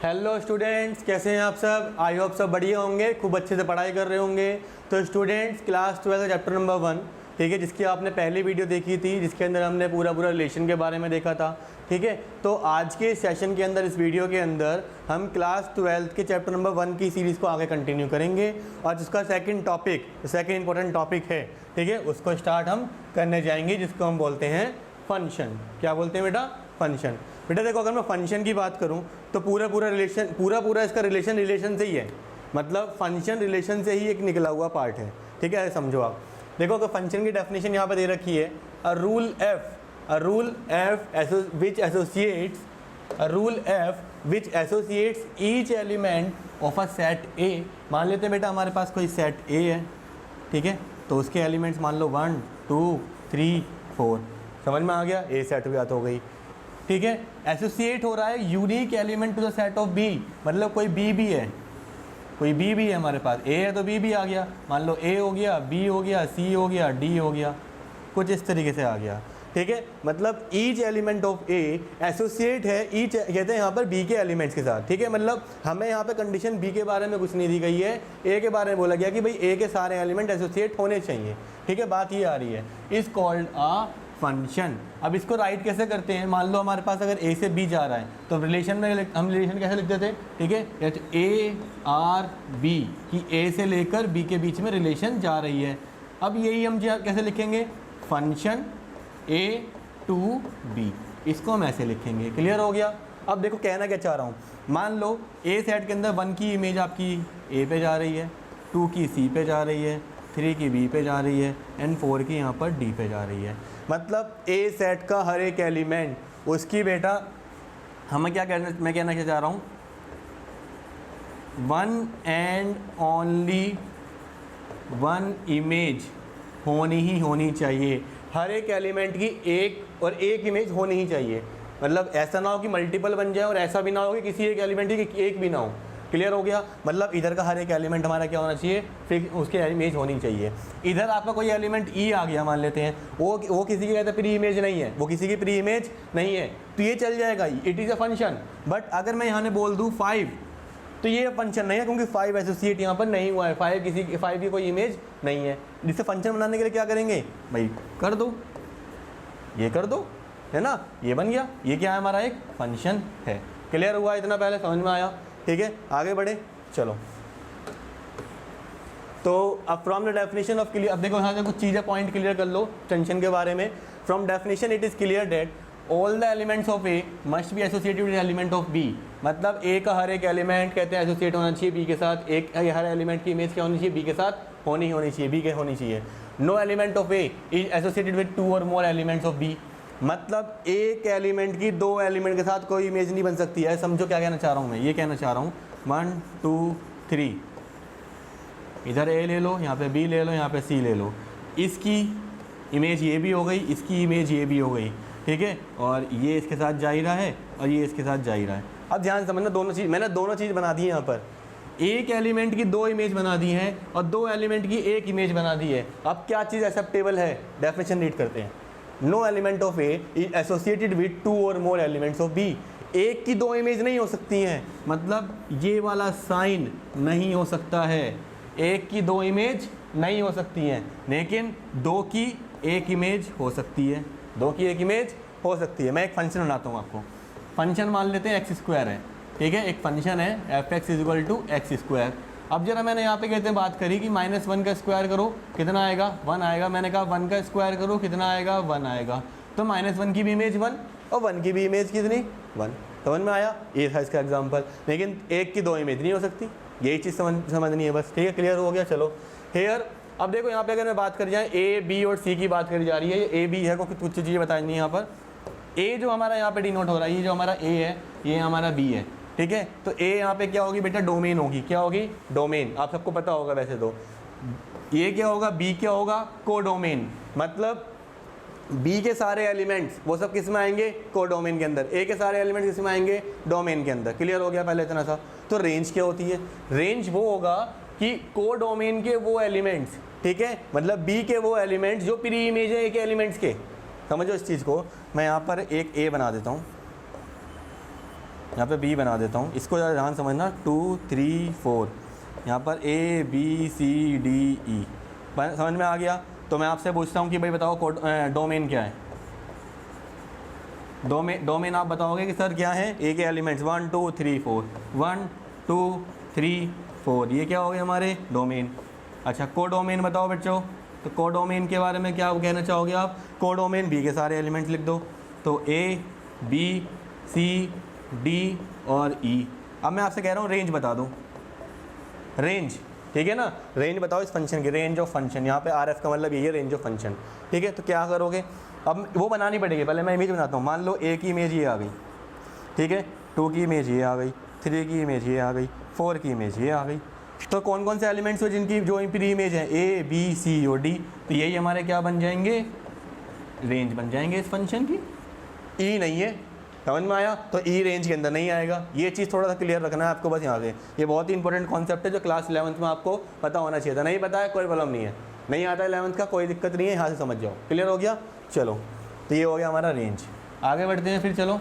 Hello students, कैसे हैं आप सब। आई होप सब बढ़िया होंगे, खूब अच्छे से पढ़ाई कर रहे होंगे। तो स्टूडेंट्स, क्लास 12 चैप्टर नंबर 1, ठीक है, जिसकी आपने पहली वीडियो देखी थी, जिसके अंदर हमने पूरा रिलेशन के बारे में देखा था, ठीक है। तो आज के सेशन के अंदर, इस वीडियो के अंदर हम क्लास 12 के चैप्टर नंबर 1 की सीरीज़ को आगे कंटिन्यू करेंगे और जिसका सेकंड इंपॉर्टेंट टॉपिक है, ठीक है, उसको स्टार्ट हम करने जाएंगे, जिसको हम बोलते हैं फंक्शन। क्या बोलते हैं बेटा? फंक्शन। बेटा देखो, अगर मैं फंक्शन की बात करूं तो पूरा इसका रिलेशन से ही है। मतलब फंक्शन रिलेशन से ही एक निकला हुआ पार्ट है, ठीक है। समझो आप, देखो अगर फंक्शन की डेफिनेशन यहाँ पे दे रखी है, a rule F which associates each element of a set ए। मान लेते हैं बेटा हमारे पास कोई सेट ए है, ठीक है, तो उसके एलिमेंट्स मान लो 1 2 3 4। समझ में आ गया? ए सेट भी हो गई, ठीक है। एसोसिएट हो रहा है unique element to the set of B, मतलब कोई बी भी है, हमारे पास ए है तो बी भी आ गया। मान लो ए हो गया, बी हो गया, सी हो गया, डी हो गया, कुछ इस तरीके से आ गया, ठीक है। मतलब each element of A associate है ईच, कहते हैं यहाँ पर बी के एलिमेंट्स के साथ, ठीक है। मतलब हमें यहाँ पे कंडीशन बी के बारे में कुछ नहीं दी गई है, ए के बारे में बोला गया कि भाई ए के सारे एलिमेंट एसोसिएट होने चाहिए, ठीक है। बात ये आ रही है, इज कॉल्ड अ फंक्शन। अब इसको राइट कैसे करते हैं? मान लो हमारे पास अगर ए से बी जा रहा है तो रिलेशन में हम रिलेशन कैसे लिखते थे, ठीक है, ए आर बी कि ए से लेकर बी के बीच में रिलेशन जा रही है। अब यही हम कैसे लिखेंगे? फंक्शन ए टू बी, इसको हम ऐसे लिखेंगे। क्लियर हो गया? अब देखो कहना क्या चाह रहा हूँ, मान लो ए सेट के अंदर 1 की इमेज आपकी ए पे जा रही है, 2 की सी पे जा रही है, 3 की बी पे जा रही है एंड 4 की यहाँ पर डी पे जा रही है। मतलब ए सेट का हर एक एलिमेंट उसकी बेटा मैं कहना क्या चाह रहा हूँ, 1 एंड ओनली 1 इमेज होनी ही होनी चाहिए। हर एक एलिमेंट की एक इमेज होनी ही चाहिए। मतलब ऐसा ना हो कि मल्टीपल बन जाए और ऐसा भी ना हो कि किसी एक एलिमेंट की एक भी ना हो। क्लियर हो गया? मतलब इधर का हर एक एलिमेंट हमारा क्या होना चाहिए, फिर उसकी इमेज होनी चाहिए। इधर आपका कोई एलिमेंट ई आ गया, मान लेते हैं, वो किसी की कहते हैं प्री इमेज नहीं है, वो किसी की प्री इमेज नहीं है, तो ये चल जाएगा, it is a function. But अगर मैं यहाँ ने बोल दूँ 5, तो ये फंक्शन नहीं है, क्योंकि 5 एसोसिएट यहाँ पर नहीं हुआ है, 5 की कोई इमेज नहीं है। जिससे फंक्शन बनाने के लिए क्या करेंगे भाई, कर दो, ये कर दो, है ना, ये बन गया, ये क्या है हमारा एक फंक्शन है। क्लियर हुआ? इतना पहले समझ में आया? ठीक है, आगे बढ़े, चलो। तो अब from the definition of clear, अब देखो यहाँ से कुछ चीज़ें पॉइंट क्लियर कर लो फंक्शन के बारे में। From definition it is clear that all the elements of A must be associated with element of B. मतलब ए का हर एक एलिमेंट कहते हैं एसोसिएट होना चाहिए बी के साथ। हर एलिमेंट की इमेज क्या होनी चाहिए, बी के साथ होनी चाहिए, बी के होनी चाहिए। No element of A is associated with 2 or more elements of B. मतलब एक एलिमेंट की 2 एलिमेंट के साथ कोई इमेज नहीं बन सकती है। समझो क्या कहना चाह रहा हूँ मैं, ये कहना चाह रहा हूँ 1 2 3, इधर ए ले लो, यहाँ पे बी ले लो, यहाँ पे सी ले लो, इसकी इमेज ये भी हो गई, इसकी इमेज ये भी हो गई, ठीक है, और ये इसके साथ जा ही रहा है और ये इसके साथ जा ही रहा है। अब ध्यान समझना, मैंने दोनों चीज़ बना दी है यहाँ पर। एक एलिमेंट की 2 इमेज बना दी हैं और 2 एलिमेंट की 1 इमेज बना दी है। अब क्या चीज़ एक्सेप्टेबल है? डेफिनेशन रीड करते हैं। No element of A is associated with 2 or more elements of B. एक की 2 इमेज नहीं हो सकती हैं, मतलब ये वाला साइन नहीं हो सकता है। एक की 2 इमेज नहीं हो सकती हैं, लेकिन 2 की 1 इमेज हो सकती है। 2 की 1 इमेज हो सकती है। मैं एक फंक्शन बनाता हूँ आपको। फंक्शन मान लेते हैं x² है, ठीक है, एक फंक्शन है f(x = x²। अब जरा मैंने यहाँ पे कहते हैं बात करी कि -1 का स्क्वायर करो कितना आएगा, 1 आएगा। मैंने कहा 1 का स्क्वायर करो कितना आएगा, 1 आएगा। तो -1 की भी इमेज 1 और 1 की भी इमेज कितनी, 1। समझ में आया? ये था इसका एग्जांपल। लेकिन एक की 2 इमेज नहीं हो सकती, यही चीज़ समझनी है बस, ठीक है। क्लियर हो गया? चलो हेयर। अब देखो यहाँ पे अगर मैं बात कर जाए ए बी और सी की बात करी जा रही है, ये ए बी है, क्योंकि कुछ चीज़ें बतानी है यहाँ पर। ए जो हमारा यहाँ पे डिनोट हो रहा है, ये जो हमारा ए है, ये हमारा बी है, ठीक है। तो ए यहाँ पे क्या होगी बेटा, डोमेन होगी। क्या होगी? डोमेन। आप सबको पता होगा वैसे तो। ये क्या होगा, बी क्या होगा, कोडोमेन। मतलब बी के सारे एलिमेंट्स वो सब किस में आएंगे, कोडोमेन के अंदर। ए के सारे एलिमेंट्स किस में आएंगे, डोमेन के अंदर। क्लियर हो गया पहले इतना सा? तो रेंज क्या होती है? रेंज वो होगा कि कोडोमेन के वो एलिमेंट्स, ठीक है, मतलब बी के वो एलिमेंट्स जो प्री इमेज है ए के एलिमेंट्स के। समझो इस चीज़ को। मैं यहाँ पर एक ए बना देता हूँ, यहाँ पे बी बना देता हूँ, इसको ज़रा ध्यान समझना, 2 3 4, यहाँ पर ए बी सी डी ई, समझ में आ गया। तो मैं आपसे पूछता हूँ कि भाई बताओ डोमेन क्या है। डोमेन आप बताओगे कि सर क्या है, ए के एलिमेंट्स 1 2 3 4, 1 2 3 4, ये क्या हो गए हमारे डोमेन। अच्छा कोडोमेन बताओ बच्चों, तो कोडोमेन के बारे में क्या कहना चाहोगे आप, कोडोमेन बी के सारे एलिमेंट्स लिख दो, तो ए बी सी डी और ई। अब मैं आपसे कह रहा हूँ रेंज बता दो, रेंज, ठीक है ना, रेंज बताओ इस फंक्शन की, रेंज ऑफ फंक्शन, यहाँ पे आर एफ का मतलब ये है रेंज ऑफ फंक्शन, ठीक है। तो क्या करोगे, अब वो बनानी पड़ेगी, पहले मैं इमेज बनाता हूँ। मान लो ए की इमेज ये आ गई, ठीक है, 2 की इमेज ये आ गई, 3 की इमेज ये आ गई, 4 की इमेज ये आ गई। तो कौन कौन से एलिमेंट्स हुए जिनकी जो प्री इमेज है, ए बी सी और डी, तो यही हमारे क्या बन जाएंगे, रेंज बन जाएंगे इस फंक्शन की। ई नहीं है, समझ में आया, तो ई रेंज के अंदर नहीं आएगा। ये चीज़ थोड़ा सा क्लियर रखना है आपको बस यहाँ से, ये बहुत ही इंपॉर्टेंट कॉन्सेप्ट है जो क्लास 11th में आपको पता होना चाहिए था। नहीं पता है कोई प्रॉब्लम नहीं है, नहीं आता है 11th का कोई दिक्कत नहीं है, यहाँ से समझ जाओ, क्लियर हो गया। चलो तो ये हो गया हमारा रेंज, आगे बढ़ते हैं फिर, चलो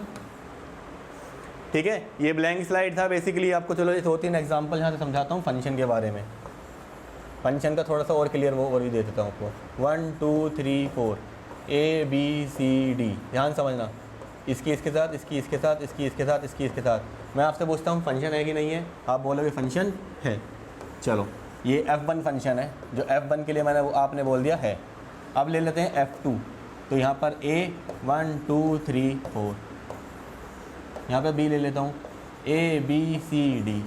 ठीक है। ये ब्लैंक स्लाइड था बेसिकली आपको, चलो ये 2-3 एग्जाम्पल यहाँ से समझाता हूँ फंक्शन के बारे में। फंक्शन का थोड़ा सा और क्लियर वो और भी दे देता हूँ आपको। 1 2 3 4 ए बी सी डी, ध्यान समझना, इसकी इसके साथ, इसकी इसके साथ, इसकी इसके साथ, इसकी इसके साथ। मैं आपसे पूछता हूँ फंक्शन है कि नहीं है, आप बोलोगे फंक्शन है। चलो ये F1 फंक्शन है, जो F1 के लिए मैंने आपने बोल दिया है। अब ले लेते हैं F2, तो यहाँ पर A 1 2 3 4, यहाँ पे B ले लेता हूँ, A B C D,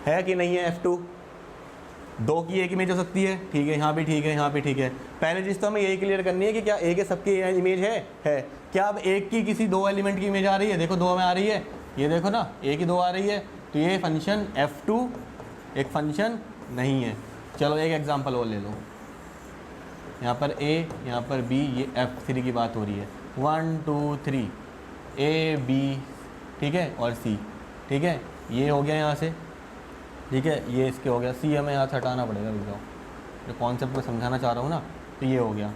है कि नहीं है F2, 2 की एक इमेज हो सकती है, ठीक है, यहाँ भी ठीक है, यहाँ भी ठीक है। पहले चीज़ तो हमें यही क्लियर करनी है कि क्या ए के सबकी इमेज है। क्या अब एक की किसी 2 एलिमेंट की इमेज आ रही है, देखो 2 में आ रही है, ये देखो ना, ए की 2 आ रही है, तो ये फंक्शन F2 एक फंक्शन नहीं है। चलो एक एग्जांपल और ले लो, यहाँ पर A, यहाँ पर B, ये F3 की बात हो रही है। 1 2 3 A B, ठीक है, और C, ठीक है, ये हो गया यहाँ से, ठीक है, ये इसके हो गया। सी हमें यहाँ से हटाना पड़ेगा, रुक जाओ, जो कॉन्सेप्ट को समझाना चाह रहा हूँ ना, तो ये हो गया,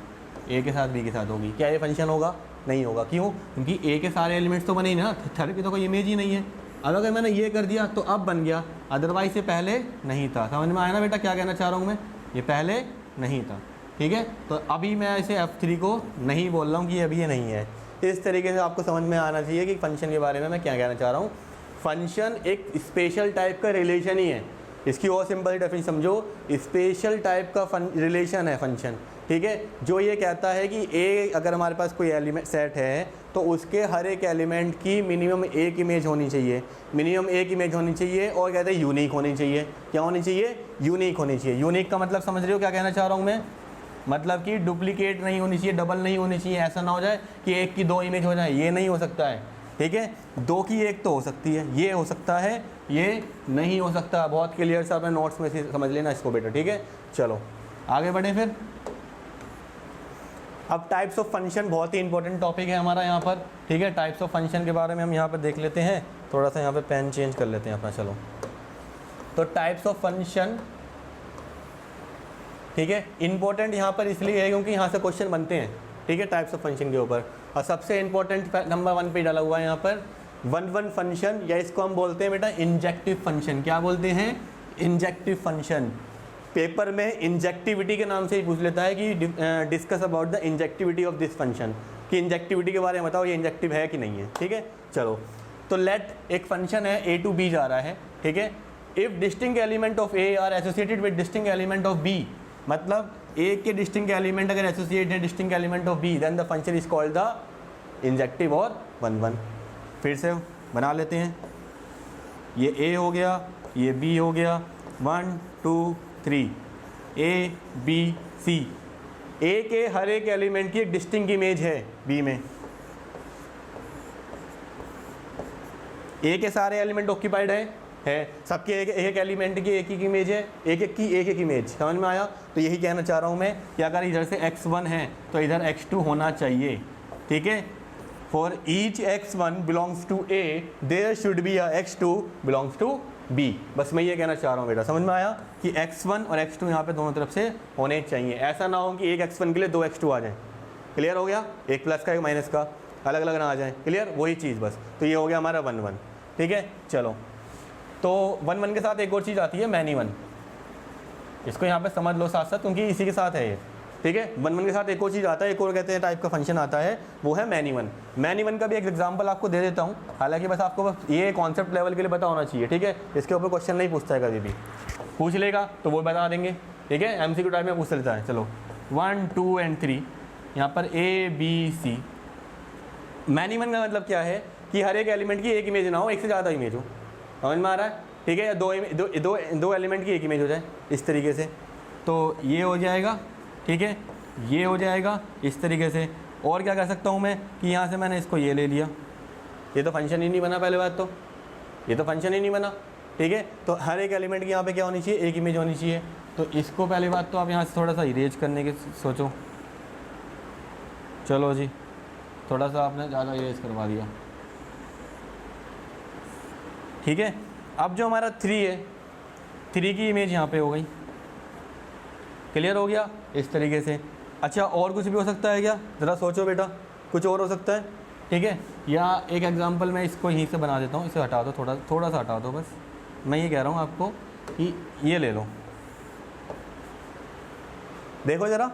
ए के साथ बी के साथ होगी। क्या ये फंक्शन होगा, नहीं होगा, क्यों, क्योंकि ए के सारे एलिमेंट्स तो बने ही ना, थर्ड की तो कोई इमेज ही नहीं है। अब अगर मैंने ये कर दिया तो अब बन गया, अदरवाइज ये पहले नहीं था। समझ में आया ना बेटा क्या कहना चाह रहा हूँ मैं, ये पहले नहीं था, ठीक है। तो अभी मैं इसे F3 को नहीं बोल रहा हूँ कि ये अभी ये नहीं है। इस तरीके से आपको समझ में आना चाहिए कि फंक्शन के बारे में मैं क्या कहना चाह रहा हूँ। फंक्शन एक स्पेशल टाइप का रिलेशन ही है, इसकी और सिंपल डेफिनेशन समझो, स्पेशल टाइप का रिलेशन है फंक्शन, ठीक है, जो ये कहता है कि ए अगर हमारे पास कोई एलिमेंट सेट है तो उसके हर एक एलिमेंट की मिनिमम एक इमेज होनी चाहिए, मिनिमम एक इमेज होनी चाहिए, और कहते हैं यूनिक होनी चाहिए। क्या होनी चाहिए, यूनिक होनी चाहिए। यूनिक का मतलब समझ रहे हो क्या कहना चाह रहा हूँ मैं, मतलब कि डुप्लीकेट नहीं होनी चाहिए, डबल नहीं होनी चाहिए, ऐसा ना हो जाए कि एक की 2 इमेज हो जाए, ये नहीं हो सकता है, ठीक है। 2 की 1 तो हो सकती है, ये हो सकता है, ये नहीं हो सकता। बहुत क्लियर से अपने नोट्स में से समझ लेना इसको बेटा, ठीक है। चलो आगे बढ़े फिर। अब टाइप्स ऑफ फंक्शन बहुत ही इंपॉर्टेंट टॉपिक है हमारा यहाँ पर, ठीक है। टाइप्स ऑफ फंक्शन के बारे में हम यहाँ पर देख लेते हैं, थोड़ा सा यहाँ पे पेन चेंज कर लेते हैं अपना। चलो तो टाइप्स ऑफ फंक्शन, ठीक है, इंपॉर्टेंट यहाँ पर इसलिए है क्योंकि यहाँ से क्वेश्चन बनते हैं, ठीक है, टाइप्स ऑफ फंक्शन के ऊपर। और सबसे इंपॉर्टेंट नंबर 1 पे डाला हुआ है यहाँ पर 1 फंक्शन, या इसको हम बोलते हैं बेटा इंजेक्टिव फंक्शन। क्या बोलते हैं, इंजेक्टिव फंक्शन। पेपर में इंजेक्टिविटी के नाम से ही पूछ लेता है कि discuss about the injectivity of this function, कि इंजेक्टिविटी के बारे में बताओ ये इंजेक्टिव है कि नहीं है, ठीक है। चलो तो लेट एक फंक्शन है A to B जा रहा है, ठीक है। If distinct element of A are associated with distinct element of B, मतलब A के डिस्टिंक्ट एलिमेंट अगर एसोसिएट है distinct element of B, then the function is called the injective or 1 फिर से बना लेते हैं, ये A हो गया, ये B हो गया, 1 2 3 A B C। A के हर एक एलिमेंट की एक डिस्टिंक्ट इमेज है B में, A के सारे एलिमेंट ऑक्यूपाइड है, सबके एक एक एलिमेंट की एक इमेज है, एक एक इमेज। समझ में आया। तो यही कहना चाह रहा हूँ मैं कि अगर इधर से x1 है तो इधर x2 होना चाहिए, ठीक है। For each x1 belongs to A there should be a x2 belongs to B। बस मैं ये कहना चाह रहा हूँ बेटा, समझ में आया कि x1 और x2 यहाँ पे दोनों तरफ से होने चाहिए। ऐसा ना हो कि एक x1 के लिए 2 x2 आ जाए, क्लियर हो गया, एक प्लस का एक माइनस का अलग अलग ना आ जाए, क्लियर, वही चीज़ बस। तो ये हो गया हमारा 1 1, ठीक है। चलो तो 1 1 के साथ एक और चीज़ आती है मैनी 1, इसको यहाँ पे समझ लो साथ साथ क्योंकि इसी के साथ है ये, ठीक है। 1 1 के साथ एक और चीज़ आता है, एक और कहते हैं टाइप का फंक्शन आता है, वो है मैनी 1। मैनी 1 का भी एक एग्जांपल आपको दे देता हूँ, हालांकि बस आपको बस ये कॉन्सेप्ट लेवल के लिए पता होना चाहिए, ठीक है। इसके ऊपर क्वेश्चन नहीं पूछता है, कभी भी पूछ लेगा तो वो बता देंगे, ठीक है। MCQ टाइप में पूछ लेता है। चलो 1 2 और 3 यहाँ पर A B C। मैनी 1 का मतलब क्या है कि हर एक एलिमेंट की एक इमेज ना हो, एक से ज़्यादा इमेज हो, समझ में आ रहा है, ठीक है। या दो एलिमेंट की एक इमेज हो जाए इस तरीके से, तो ये हो जाएगा, ठीक है, ये हो जाएगा इस तरीके से। और क्या कर सकता हूँ मैं कि यहाँ से मैंने इसको ये ले लिया, ये तो फंक्शन ही नहीं बना, पहले बात तो ये तो फंक्शन ही नहीं बना, ठीक है। तो हर एक एलिमेंट की यहाँ पे क्या होनी चाहिए, एक इमेज होनी चाहिए। तो इसको पहली बात तो आप यहाँ से थोड़ा सा इरेज करने के सोचो, चलो जी, थोड़ा सा आपने ज़्यादा इरेज करवा दिया, ठीक है। अब जो हमारा 3 है, 3 की इमेज यहाँ पे हो गई, क्लियर हो गया इस तरीके से। अच्छा और कुछ भी हो सकता है क्या, ज़रा सोचो बेटा, कुछ और हो सकता है, ठीक है। या एक एग्जांपल मैं इसको यहीं से बना देता हूँ, इसे हटा दो, थोड़ा सा हटा दो बस। मैं ये कह रहा हूँ आपको कि ये ले लो, देखो ज़रा,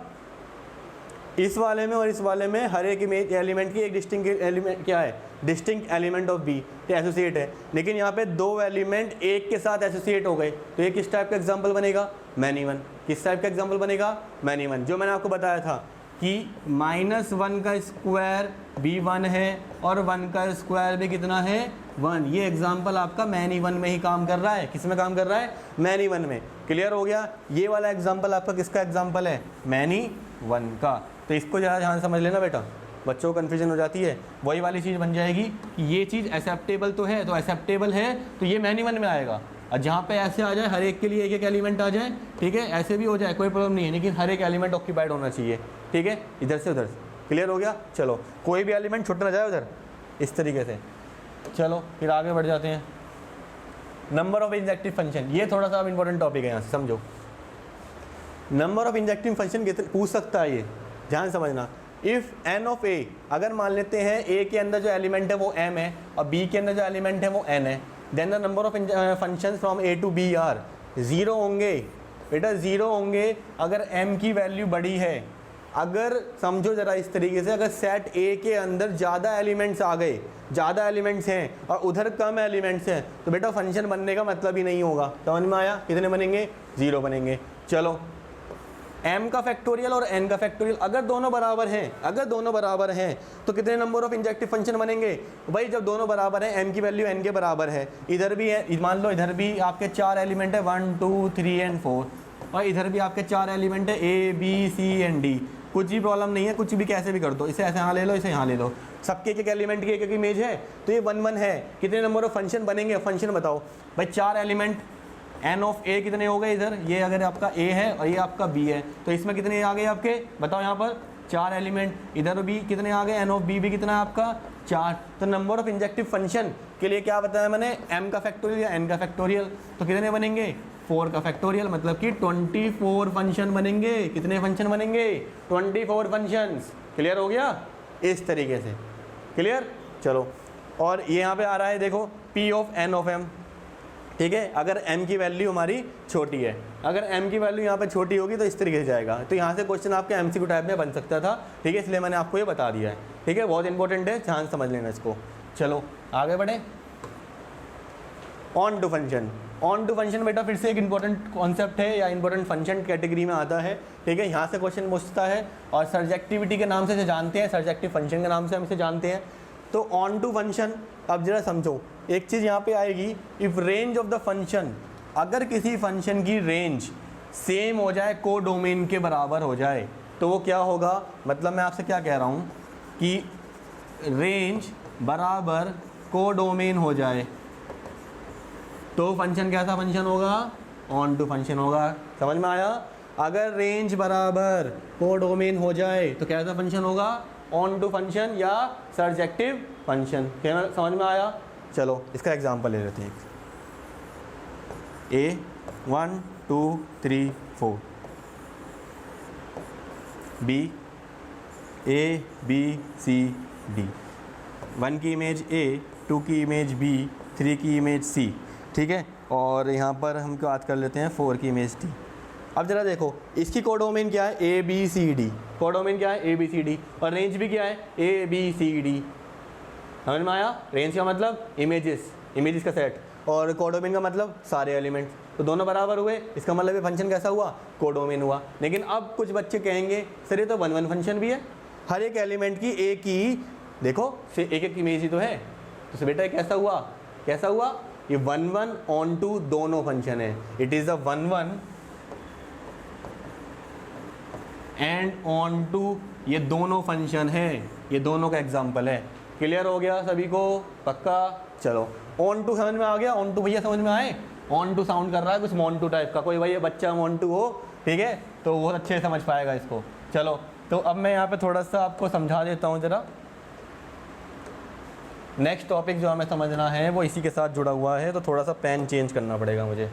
इस वाले में और इस वाले में हर एक इमेज एलिमेंट की एक डिस्टिंक्ट एलिमेंट क्या है, distinct element of B, associate है। लेकिन यहाँ पे दो एलिमेंट एक के साथ एसोसिएट हो गए, तो ये किस टाइप का एग्जांपल बनेगा, मैनी 1। किस टाइप का एग्जांपल बनेगा, मैनी 1। जो मैंने आपको बताया था कि -1 का स्क्वायर भी 1 है और 1 का स्क्वायर भी कितना है, 1। ये एग्जाम्पल आपका मैनी 1 में ही काम कर रहा है। किस में काम कर रहा है, मैनी 1 में। क्लियर हो गया, ये वाला एग्जाम्पल आपका किसका एग्जाम्पल है, मैनी 1 का। तो इसको ज़रा ध्यान समझ लेना बेटा, बच्चों को कन्फ्यूजन हो जाती है। वही वाली चीज़ बन जाएगी कि ये चीज़ एक्सेप्टेबल तो है, तो एक्सेप्टेबल है तो ये मैनी 1 में आएगा। और जहाँ पे ऐसे आ जाए, हर एक के लिए एक एक एलिमेंट आ जाए, ठीक है, ऐसे भी हो जाए, कोई प्रॉब्लम नहीं है, लेकिन हर एक एलिमेंट ऑक्यूपाइड होना चाहिए, ठीक है, इधर से उधर। क्लियर हो गया, चलो कोई भी एलिमेंट छूट ना जाए उधर, इस तरीके से। चलो फिर आगे बढ़ जाते हैं। नंबर ऑफ इंजेक्टिव फंक्शन, ये थोड़ा सा इंपॉर्टेंट टॉपिक है, यहाँ से समझो। नंबर ऑफ इंजेक्टिव फंक्शन पूछ सकता है ये, ध्यान समझना। इफ़ n ऑफ a, अगर मान लेते हैं a के अंदर जो एलिमेंट है वो m है और b के अंदर जो एलिमेंट है वो n है, then the number of functions from a to b are 0 होंगे बेटा, 0 होंगे अगर m की वैल्यू बड़ी है। अगर समझो ज़रा इस तरीके से, अगर सेट a के अंदर ज़्यादा एलिमेंट्स आ गए, ज़्यादा एलिमेंट्स हैं और उधर कम एलिमेंट्स हैं, तो बेटा फंक्शन बनने का मतलब ही नहीं होगा। समझ में आया, कितने बनेंगे, 0 बनेंगे। चलो m का फैक्टोरियल और n का फैक्टोरियल अगर दोनों बराबर हैं, अगर दोनों बराबर हैं तो कितने नंबर ऑफ इंजेक्टिव फंक्शन बनेंगे भाई, जब दोनों बराबर हैं, m की वैल्यू n के बराबर है, इधर भी है, मान लो इधर भी आपके 4 एलिमेंट है 1 2 3 एंड 4, और इधर भी आपके 4 एलिमेंट है a b c and d। कुछ भी प्रॉब्लम नहीं है, कुछ भी कैसे भी कर दो, इसे ऐसे यहाँ ले लो, इसे यहाँ ले लो, सबके एक एक एलिमेंट की एक एक इमेज है, तो ये 1 1 है। कितने नंबर ऑफ फंक्शन बनेंगे, फंक्शन बताओ भाई। 4 एलिमेंट n ऑफ a कितने हो गए, इधर ये अगर आपका a है और ये आपका b है, तो इसमें कितने आ गए आपके, बताओ यहाँ पर 4 एलिमेंट, इधर भी कितने आ गए, n ऑफ b भी कितना है आपका 4। तो नंबर ऑफ इंजेक्टिव फंक्शन के लिए क्या बताया मैंने, m का फैक्टोरियल या n का फैक्टोरियल, तो कितने बनेंगे, 4 का फैक्टोरियल, मतलब कि 24 फंक्शन बनेंगे। कितने फंक्शन बनेंगे, 24 फंक्शंस। क्लियर हो गया इस तरीके से, क्लियर। चलो और ये यहाँ पे आ रहा है देखो, p of n of m, ठीक है। अगर m की वैल्यू हमारी छोटी है, अगर m की वैल्यू यहाँ पे छोटी होगी तो इस तरीके से जाएगा। तो यहाँ से क्वेश्चन आपके MCQ टाइप में बन सकता था, ठीक है, इसलिए मैंने आपको ये बता दिया है, ठीक है, बहुत इंपॉर्टेंट है, ध्यान समझ लेना इसको। चलो आगे बढ़े, onto function. Onto function बेटा फिर से एक इंपॉर्टेंट कॉन्सेप्ट है या इंपॉर्टेंट फंक्शन कैटेगरी में आता है, ठीक है। यहाँ से क्वेश्चन पूछता है और सर्जेक्टिविटी के नाम से इसे जानते हैं, सर्जेक्टिव फंक्शन के नाम से हम इसे जानते हैं। तो ऑन टू फंक्शन, अब जरा समझो एक चीज़ यहाँ पे आएगी, if range of the function, अगर किसी फंक्शन की रेंज सेम हो जाए, को डोमेन के बराबर हो जाए, तो वो क्या होगा, मतलब मैं आपसे क्या कह रहा हूँ कि रेंज बराबर को डोमेन हो जाए तो फंक्शन कैसा फंक्शन होगा, ऑन टू फंक्शन होगा। समझ में आया, अगर रेंज बराबर को डोमेन हो जाए तो कैसा फंक्शन होगा, ऑन टू फंक्शन या सर्जेक्टिव फंक्शन। क्या समझ में आया। चलो इसका एग्जांपल ले लेते हैं, a 1 2 3 4, b A B C D, 1 की इमेज ए, 2 की इमेज बी, 3 की इमेज सी, ठीक है, और यहाँ पर हम बात कर लेते हैं 4 की इमेज डी। अब जरा देखो इसकी कोडोमेन क्या है, A B C D, codomain क्या है ए बी सी डी, और रेंज भी क्या है ए बी सी डी। समझ में आया? रेंज का मतलब इमेजेस का सेट, और कोडोमेन का मतलब सारे एलिमेंट्स, तो दोनों बराबर हुए, इसका मतलब ये फंक्शन कैसा हुआ, कोडोमेन हुआ। लेकिन अब कुछ बच्चे कहेंगे सर ये तो 1 1 फंक्शन भी है, हर एक एलिमेंट की एक ही, देखो से एक इमेज ही तो है, तो बेटा कैसा हुआ, ये 1 1 ऑन टू दोनों फंक्शन है, it is a 1 1 and onto, ये दोनों फंक्शन है, ये दोनों का एग्जाम्पल है। क्लियर हो गया सभी को? पक्का? चलो ऑन टू समझ में आ गया? ऑन टू भैया समझ में आए? ऑन टू साउंड कर रहा है कुछ मॉन्टू टाइप का, कोई भैया बच्चा मॉन्टू हो, ठीक है, तो वो अच्छे से समझ पाएगा इसको। चलो तो अब मैं यहाँ पे थोड़ा सा आपको समझा देता हूँ जरा। नेक्स्ट टॉपिक जो हमें समझना है वो इसी के साथ जुड़ा हुआ है, तो थोड़ा सा पेन चेंज करना पड़ेगा मुझे,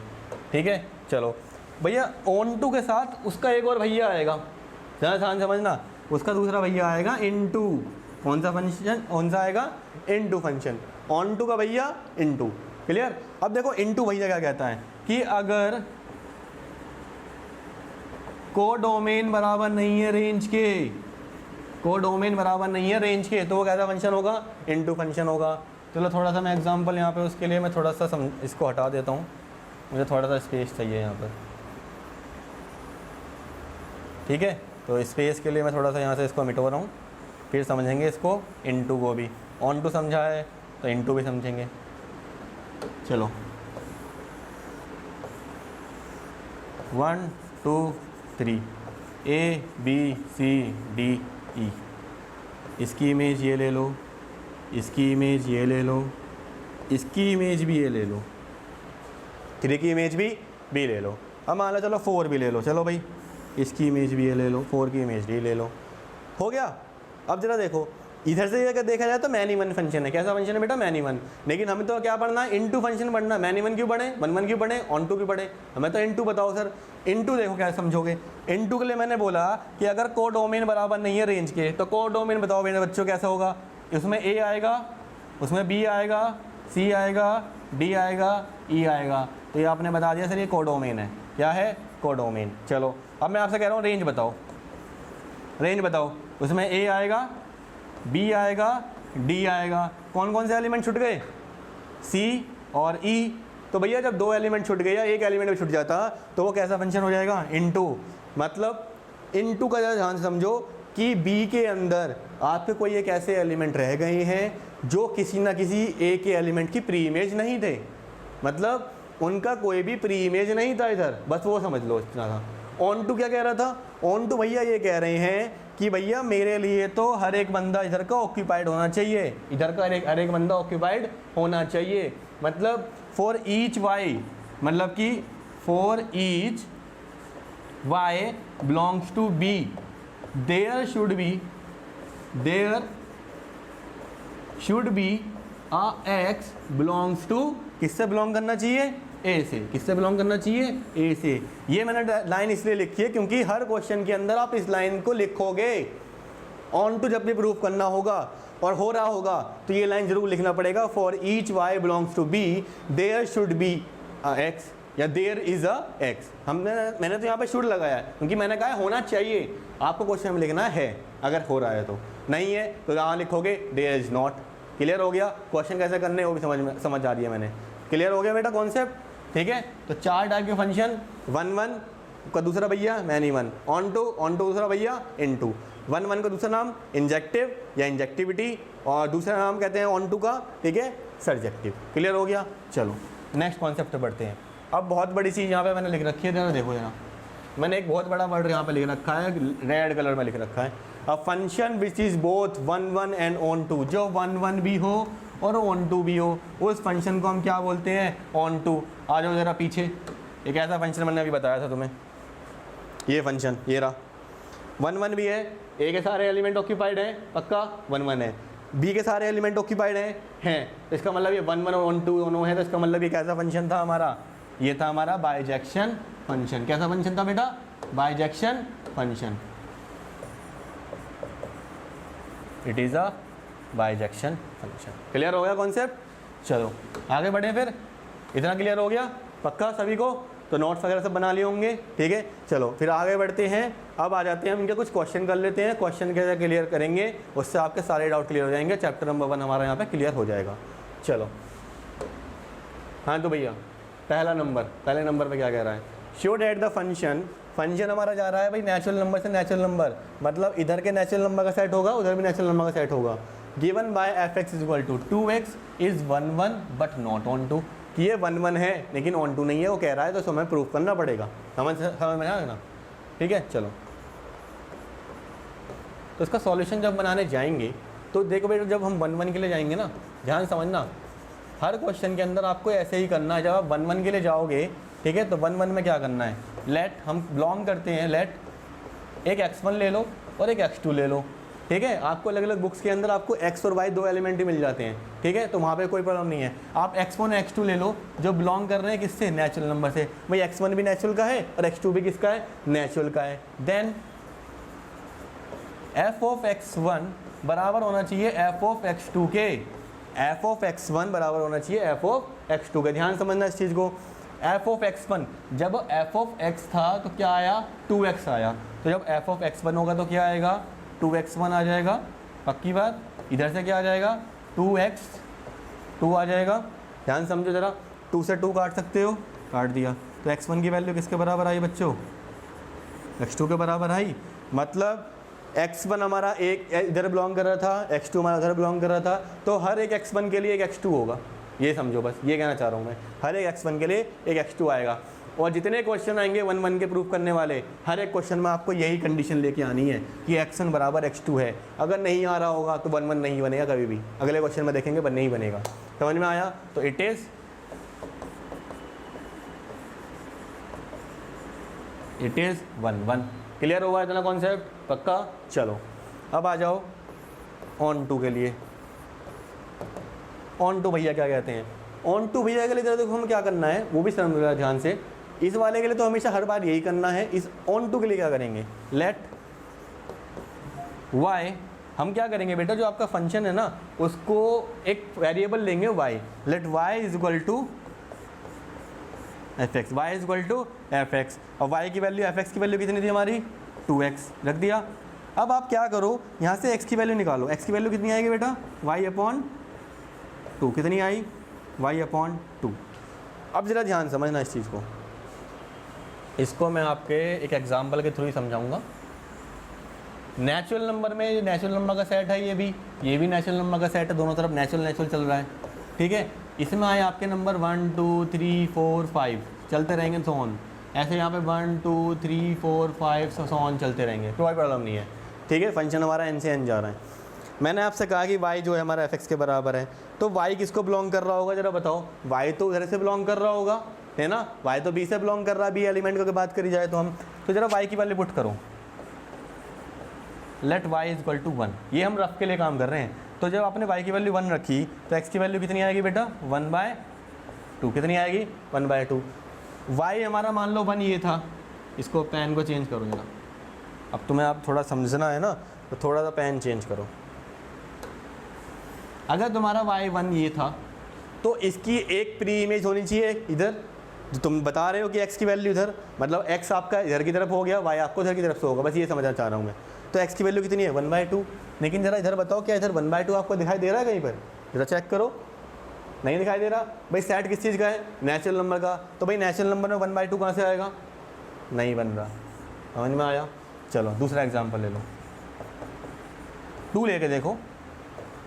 ठीक है। चलो भैया ऑन टू के साथ उसका एक और भैया आएगा, ज़्यादा ध्यान समझना, उसका दूसरा भैया आएगा इनटू। कौन सा फंक्शन, कौन सा आएगा, इनटू फंक्शन, ऑन टू का भैया इनटू। क्लियर? अब देखो इनटू भैया क्या कहता है कि अगर कोडोमेन बराबर नहीं है रेंज के, कोडोमेन बराबर नहीं है रेंज के, तो वो कैसा फंक्शन होगा, इनटू फंक्शन होगा। चलो थोड़ा सा मैं एग्जांपल यहाँ पे उसके लिए मैं थोड़ा सा इसको हटा देता हूँ, मुझे थोड़ा सा स्पेस चाहिए यहाँ पर, ठीक है। तो स्पेस के लिए मैं थोड़ा सा यहाँ से इसको मिटो रहा हूँ, फिर समझेंगे इसको इनटू को भी। ऑन टू समझा है तो इनटू भी समझेंगे। चलो 1 2 3 ए बी सी डी ई, इसकी इमेज ये ले लो, इसकी इमेज ये ले लो, इसकी इमेज भी ये ले लो, 3 की इमेज भी ले लो। अब मान लो चलो 4 भी ले लो, चलो भाई इसकी इमेज भी ये ले लो, 4 की इमेज भी ले लो, हो गया। अब जरा देखो इधर से अगर देखा जाए तो मैनी वन फंक्शन है, कैसा फंक्शन है बेटा, मैनी वन। लेकिन हमें तो क्या पढ़ना है, इनटू फंक्शन पढ़ना है। मैनी वन क्यों पढ़े, 1 1 क्यों पढ़े, ऑन टू क्यों पढ़े, हमें तो इनटू बताओ सर। इनटू देखो क्या समझोगे, इनटू के लिए मैंने बोला कि अगर कोडोमेन बराबर नहीं है रेंज के, तो कोडोमेन बताओ मेरे बच्चों कैसा होगा, इसमें ए आएगा, उसमें बी आएगा, सी आएगा, डी आएगा, ई आएगा, तो ये आपने बता दिया सर ये कोडोमेन है। क्या है, कोडोमेन। चलो अब मैं आपसे कह रहा हूँ रेंज बताओ, रेंज बताओ, उसमें ए आएगा, बी आएगा, डी आएगा, कौन कौन से एलिमेंट छूट गए, सी और ई। तो भैया जब 2 एलिमेंट छूट गए या एक एलिमेंट भी छूट जाता तो वो कैसा फंक्शन हो जाएगा, इनटू। मतलब इनटू का ज़रा ध्यान समझो कि बी के अंदर आपके कोई एक ऐसे एलिमेंट रह गए हैं जो किसी ना किसी ए के एलिमेंट की प्री इमेज नहीं थे, मतलब उनका कोई भी प्री इमेज नहीं था इधर, बस वो समझ लो इतना था। ऑन टू क्या कह रहा था, ऑन टू भैया ये कह रहे हैं कि भैया मेरे लिए तो हर एक बंदा इधर का ऑक्यूपाइड होना चाहिए, इधर का हर एक बंदा ऑक्यूपाइड होना चाहिए। मतलब फॉर ईच वाई, मतलब कि for each y belongs to B there should be a x belongs to, किससे बिलोंग करना चाहिए, ए से। किससे बिलोंग करना चाहिए, ए से। ये मैंने लाइन इसलिए लिखी है क्योंकि हर क्वेश्चन के अंदर आप इस लाइन को लिखोगे, ऑन टू जब भी प्रूफ करना होगा और हो रहा होगा तो ये लाइन जरूर लिखना पड़ेगा, for each y belongs to B there should be a x या देयर इज अ एक्स। मैंने तो यहाँ पे शुड लगाया है क्योंकि मैंने कहा है होना चाहिए, आपको क्वेश्चन में लिखना है अगर हो रहा है तो, नहीं है तो यहाँ लिखोगे देयर इज नॉट। क्लियर हो गया, क्वेश्चन कैसे करने वो भी समझ आ रही है मैंने। क्लियर हो गया बेटा कॉन्सेप्ट, ठीक है। तो 4 टाइप के फंक्शन, 1 1 का दूसरा भैया मैनी वन, ऑन टू दूसरा भैया इनटू। 1 1 का दूसरा नाम इंजेक्टिव या इंजेक्टिविटी, और दूसरा नाम कहते हैं ऑन टू का, ठीक है, सर्जेक्टिव। क्लियर हो गया। चलो नेक्स्ट कॉन्सेप्ट पढ़ते हैं। अब बहुत बड़ी चीज़ यहाँ पे मैंने लिख रखी है, जरा देखो जरा, मैंने एक बहुत बड़ा वर्ड यहाँ पे लिख रखा है, रेड कलर में लिख रखा है, a function which is both 1 1 and onto. जो 1 1 भी हो और ऑन टू भी हो, उस फंक्शन को हम क्या बोलते हैं, ऑन टू। आ जाओ ज़रा पीछे, एक ऐसा फंक्शन मैंने अभी बताया था तुम्हें, ये फंक्शन ये रहा, 1 1 भी है, ए के सारे एलिमेंट ऑक्यूपाइड हैं, पक्का 1 1 है, बी के सारे एलिमेंट ऑक्यूपाइड हैं, तो इसका मतलब ये 1 1 और ऑन टू दोनों है, तो इसका मतलब ये कैसा फंक्शन था हमारा, ये था हमारा बाइजेक्शन फंक्शन। कैसा फंक्शन था बेटा, bijection function. It is a bijection function. Clear हो गया कॉन्सेप्ट? चलो आगे बढ़े फिर। इतना क्लियर हो गया पक्का सभी को? तो नोट्स वगैरह सब बना लिए होंगे, ठीक है। चलो फिर आगे बढ़ते हैं। अब आ जाते हैं हम इनके कुछ क्वेश्चन कर लेते हैं। क्वेश्चन कैसे क्लियर करेंगे, उससे आपके सारे डाउट क्लियर हो जाएंगे। चैप्टर नंबर 1 हमारा यहाँ पे क्लियर हो जाएगा। चलो हाँ तो भैया पहले नंबर पे क्या कह रहा है? शो डेट द फंक्शन हमारा जा रहा है भाई नेचुरल नंबर से नेचुरल नंबर, मतलब इधर के नेचुरल नंबर का सेट होगा, उधर भी नेचुरल नंबर का सेट होगा। Given by F x is equal to 2x is 1 1 but not 2, कि ये 1 1 है लेकिन ऑन 2 नहीं है, वो कह रहा है, तो हमें प्रूफ करना पड़ेगा। समझ में आया ना? ठीक है चलो, तो इसका सॉल्यूशन जब बनाने जाएंगे तो देखो बेटा, जब हम 1 1 के लिए जाएंगे ना, ध्यान समझना, हर क्वेश्चन के अंदर आपको ऐसे ही करना है। जब आप 1 1 के लिए जाओगे, ठीक है, तो 1 1 में क्या करना है, लेट हम बिलोंग करते हैं, लेट एक x1 ले लो और एक x2 ले लो, ठीक है। आपको अलग अलग बुक्स के अंदर आपको x और y दो एलिमेंट ही मिल जाते हैं, ठीक है, तो वहाँ पे कोई प्रॉब्लम नहीं है। आप x1 x2 ले लो जो बिलोंग कर रहे हैं किससे, नेचुरल नंबर से। भाई x1 भी नेचुरल का है और x2 भी किसका है, नेचुरल का है। देन f ऑफ x1 बराबर होना चाहिए f ऑफ x2 के, f ऑफ x1 बराबर होना चाहिए f ऑफ x2 के। ध्यान समझना इस चीज़ को। f ऑफ x1, जब f ऑफ x था तो क्या आया, 2x आया, तो जब f ऑफ x1 होगा तो क्या आएगा, 2x1 आ जाएगा, पक्की बात। इधर से क्या आ जाएगा, 2x2 आ जाएगा। ध्यान समझो ज़रा, 2 से 2 काट सकते हो, काट दिया, तो x1 की वैल्यू किसके बराबर आई बच्चों, x2 के बराबर आई। मतलब x1 हमारा एक इधर बिलोंग कर रहा था, x2 हमारा उधर बिलोंग कर रहा था, तो हर एक x1 के लिए एक x2 होगा। ये समझो, बस ये कहना चाह रहा हूँ मैं, हर एक x1 के लिए एक x2 आएगा। और जितने क्वेश्चन आएंगे 1 1 के प्रूफ करने वाले, हर एक क्वेश्चन में आपको यही कंडीशन लेके आनी है कि x1 बराबर x2 है। अगर नहीं आ रहा होगा तो 1 1 नहीं बनेगा कभी भी, अगले क्वेश्चन में देखेंगे नहीं बनेगा। समझ में आया? तो इट इज़ 1 1। क्लियर हुआ इतना कॉन्सेप्ट पक्का? चलो अब आ जाओ ऑन टू के लिए। ऑन टू भैया क्या कहते हैं, ऑन टू भैया के लिए जरा देखो हम क्या करना है वो भी समझ ध्यान से। इस वाले के लिए तो हमेशा हर बार यही करना है। इस ऑन टू के लिए क्या करेंगे, लेट y, हम क्या करेंगे बेटा, जो आपका फंक्शन है ना उसको एक वेरिएबल लेंगे y, let y is equal to F x, y is equal to F x, और y की वैल्यू एफ एक्स की वैल्यू कितनी थी हमारी, 2x रख दिया। अब आप क्या करो, यहाँ से x की वैल्यू निकालो, x की वैल्यू कितनी आएगी बेटा, y/2, कितनी आई, y/2। अब ज़रा ध्यान समझना इस चीज़ को, इसको मैं आपके एक एग्जांपल के थ्रू ही समझाऊंगा। नेचुरल नंबर में नेचुरल नंबर का सेट है, ये भी नेचुरल नंबर का सेट है, दोनों तरफ नेचुरल चल रहा है, ठीक है। इसमें आए आपके नंबर 1 2 3 4 5 चलते रहेंगे सो ऑन, ऐसे यहाँ पे 1 2 3 4 5 सो ऑन चलते रहेंगे, कोई प्रॉब्लम नहीं है, ठीक है। फंक्शन हमारा n से n जा रहा है। मैंने आपसे कहा कि y जो है हमारा f(x) के बराबर है, तो y किसको बिलोंग कर रहा होगा ज़रा बताओ, y तो उधर से बिलोंग कर रहा होगा, है ना, y तो b से बिलोंग कर रहा है, b एलिमेंट की बात करी जाए तो हम, तो ज़रा y की वैल्यू पुट करो, let y is equal to 1। ये हम रफ के लिए काम कर रहे हैं। तो जब आपने y की वैल्यू 1 रखी तो x की वैल्यू कितनी आएगी बेटा, 1/2, कितनी आएगी, 1/2। y हमारा मान लो 1 ये था, इसको पेन को चेंज करो जरा, अब तुम्हें आप थोड़ा समझना है ना, तो थोड़ा सा पेन चेंज करो। अगर तुम्हारा y1 ये था तो इसकी एक प्री इमेज होनी चाहिए इधर, जो तुम बता रहे हो कि x की वैल्यू इधर, मतलब x आपका इधर की तरफ हो गया, y आपको इधर की तरफ से होगा, बस ये समझना चाह रहा हूँ मैं। तो x की वैल्यू कितनी है, 1/2। लेकिन ज़रा इधर बताओ, क्या इधर 1/2 आपको दिखाई दे रहा है कहीं पर, ज़रा चेक करो, नहीं दिखाई दे रहा। भाई सेट किस चीज़ का है, नेचुरल नंबर का, तो भाई नेचुरल नंबर में 1/2 कहाँ से आएगा, नहीं बन रहा। समझ में आया? चलो दूसरा एग्जाम्पल ले लो, 2 लेके देखो,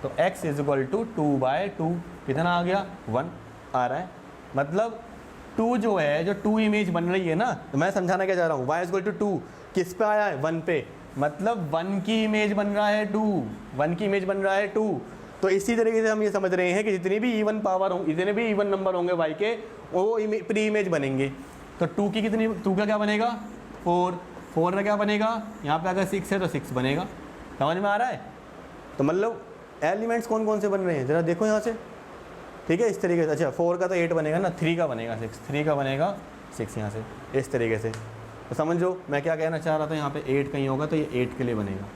तो x इज इक्वल टू 2/2, कितना आ गया, 1 आ रहा है। मतलब 2 जो है, जो 2 इमेज बन रही है ना, तो मैं समझाना क्या चाह रहा हूँ, y इज इक्वल टू 2 किस पे आया है, 1 पे, मतलब 1 की इमेज बन रहा है 2, 1 की इमेज बन रहा है 2। तो इसी तरीके से हम ये समझ रहे हैं कि जितनी भी इवन पावर होंगे, जितने भी इवन नंबर होंगे y के, वो प्री इमेज बनेंगे। तो 2 की कितनी, 2 का क्या बनेगा, 4 का क्या बनेगा, यहाँ पे अगर 6 है तो 6 बनेगा। समझ में आ रहा है? तो मतलब एलिमेंट्स कौन कौन से बन रहे हैं ज़रा देखो यहाँ से, ठीक है, इस तरीके से। अच्छा 4 का तो 8 बनेगा ना, 3 का बनेगा 6, 3 का बनेगा 6 यहाँ से, इस तरीके से। तो समझो मैं क्या कहना चाह रहा था, यहाँ पे 8 कहीं होगा तो ये 8 के लिए बनेगा।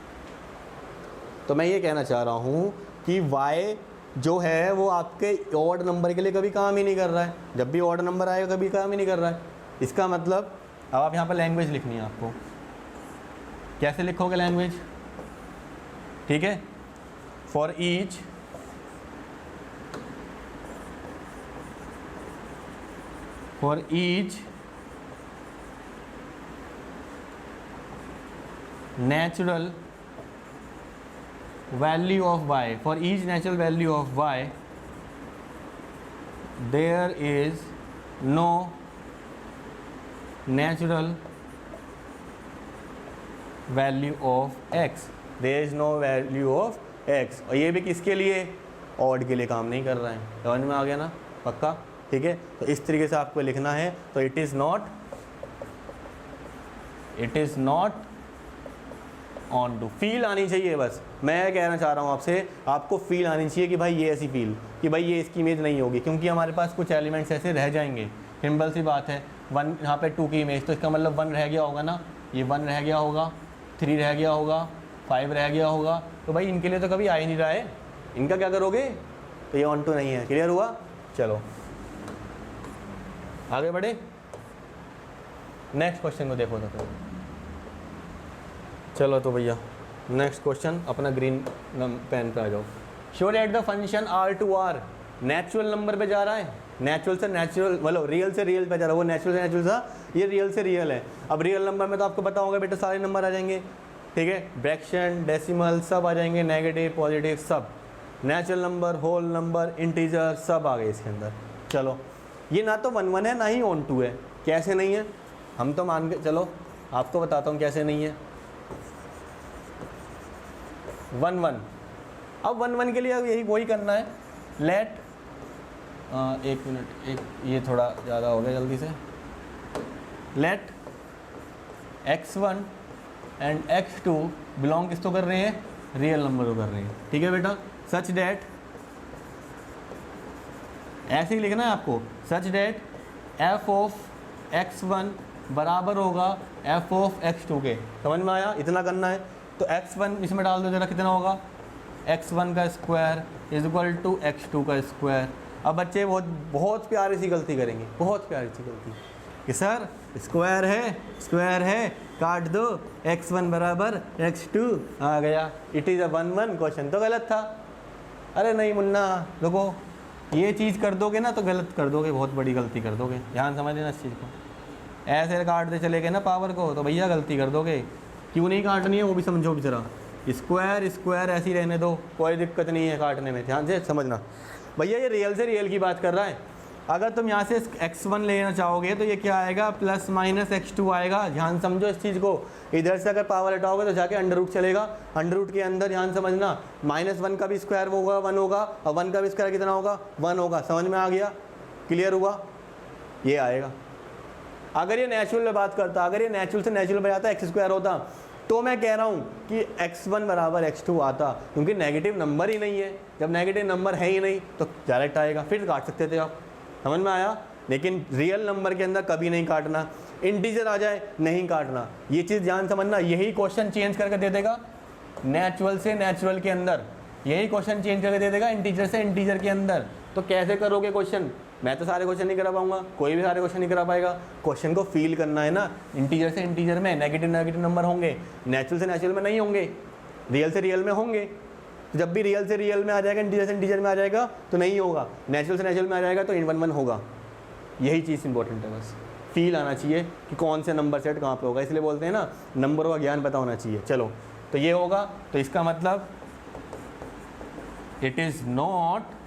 तो मैं ये कहना चाह रहा हूँ कि y जो है वो आपके ऑड नंबर के लिए कभी काम ही नहीं कर रहा है, जब भी ऑड नंबर आएगा कभी काम ही नहीं कर रहा है। इसका मतलब अब आप यहाँ पर लैंग्वेज लिखनी है आपको, कैसे लिखोगे लैंग्वेज, ठीक है। For each natural value of y, for each natural value of y there is no natural value of x, there is no value of x। और ये भी किसके लिए, ऑड के लिए काम नहीं कर रहा है, समझ में आ गया ना, पक्का, ठीक है। तो इस तरीके से आपको लिखना है। तो it is not onto, feel आनी चाहिए बस। मैं कहना चाह रहा हूँ आपसे, आपको फील आनी चाहिए कि भाई ये ऐसी फील कि भाई ये इसकी इमेज नहीं होगी, क्योंकि हमारे पास कुछ एलिमेंट्स ऐसे रह जाएंगे। सिंपल सी बात है, 1 यहाँ पे 2 की इमेज, तो इसका मतलब 1 रह गया होगा ना, ये 1 रह गया होगा, 3 रह गया होगा, 5 रह गया होगा। तो भाई इनके लिए तो कभी आ ही नहीं रहा है, इनका क्या करोगे, तो ये ऑन टू नहीं है। क्लियर हुआ, चलो आगे बढ़े, नेक्स्ट क्वेश्चन को देखो तो फिर। चलो तो भैया नेक्स्ट क्वेश्चन, अपना ग्रीन पेन पे आ जाओ। Show that the function R2R natural number पे जा रहा है, नेचुरल से नेचुरल, मतलब रियल से रियल पे जा रहा है, वो नेचुरल से नेचुरल था, ये रियल से रियल है। अब रियल नंबर में तो आपको पता होगा बेटा सारे नंबर आ जाएंगे, ठीक है, फ्रैक्शन, डेसिमल सब आ जाएंगे, नेगेटिव पॉजिटिव सब, natural number, whole number, integer सब आ गए इसके अंदर। चलो ये ना तो 1 1 है ना ही ऑन टू है, कैसे नहीं है, हम तो मान के चलो आपको बताता हूँ कैसे नहीं है। 1 1, अब 1 1 के लिए अब यही वही करना है, लेट एक मिनट, एक ये थोड़ा ज़्यादा हो गया, जल्दी से, late x1 and x2 belong किस तो कर रहे हैं, रियल नंबर को कर रहे हैं, ठीक है बेटा। सच डैट, ऐसे ही लिखना है आपको, such that f of x1 बराबर होगा f ऑफ x2 के, समझ में आया, इतना करना है। तो x1 इसमें डाल दो जरा, कितना होगा, x1 का square is equal to x2 का स्क्वायर। अब बच्चे बहुत प्यारी सी गलती करेंगे, बहुत प्यारी सी गलती कि सर स्क्वायर है काट दो, x1 बराबर x2 आ गया, इट इज़ अ 1 1 क्वेश्चन, तो गलत था। अरे नहीं मुन्ना रुको, ये चीज़ कर दोगे ना तो गलत कर दोगे, बहुत बड़ी गलती कर दोगे, ध्यान समझ लेना इस चीज़ को। ऐसे काट दे चले गए ना पावर को तो भैया गलती कर दोगे। क्यों नहीं काटनी है वो भी समझो बेचारा, स्क्वायर ऐसे ही रहने दो, कोई दिक्कत नहीं है काटने में, ध्यान से समझना। भैया ये रियल से रियल की बात कर रहा है, अगर तुम यहाँ से x1 लेना चाहोगे तो ये क्या आएगा, प्लस माइनस x2 आएगा, ध्यान समझो इस चीज़ को। इधर से अगर पावर हटाओगे तो जाके अंडर रूट चलेगा, अंडर रूट के अंदर ध्यान समझना, -1 का भी स्क्वायर होगा 1 होगा, और 1 का भी स्क्वायर कितना होगा, 1 होगा, समझ में आ गया, क्लियर हुआ, ये आएगा। अगर ये नेचुरल में बात करता, अगर ये नेचुरल से नेचुरल बन जाता, x² होता, तो मैं कह रहा हूँ कि x1 बराबर x2 आता, क्योंकि नेगेटिव नंबर ही नहीं है, जब नेगेटिव नंबर है ही नहीं तो डायरेक्ट आएगा, फिर काट सकते थे आप, समझ में आया। लेकिन रियल नंबर के अंदर कभी नहीं काटना, इंटीजर आ जाए नहीं काटना, ये चीज़ ध्यान समझना। यही क्वेश्चन चेंज करके दे देगा नेचुरल से नेचुरल के अंदर, यही क्वेश्चन चेंज करके दे देगा इंटीजर से इंटीजर के अंदर। तो कैसे करोगे क्वेश्चन, मैं तो सारे क्वेश्चन नहीं करा पाऊंगा, कोई भी सारे क्वेश्चन नहीं करा पाएगा। क्वेश्चन को फील करना है ना, इंटीजर से इंटीजर में नेगेटिव नंबर होंगे, नेचुरल से नेचुरल में नहीं होंगे, रियल से रियल में होंगे। तो जब भी रियल से रियल में आ जाएगा, इंटीजर से इंटीजर में आ जाएगा तो नहीं होगा, नेचुरल से नेचुरल में आ जाएगा तो 1 1 होगा। यही चीज़ इंपॉर्टेंट है, बस फील आना चाहिए कि कौन से नंबर सेट कहाँ पे होगा, इसलिए बोलते हैं ना नंबरों का ज्ञान पता होना चाहिए। चलो तो ये होगा, तो इसका मतलब इट इज़ नॉट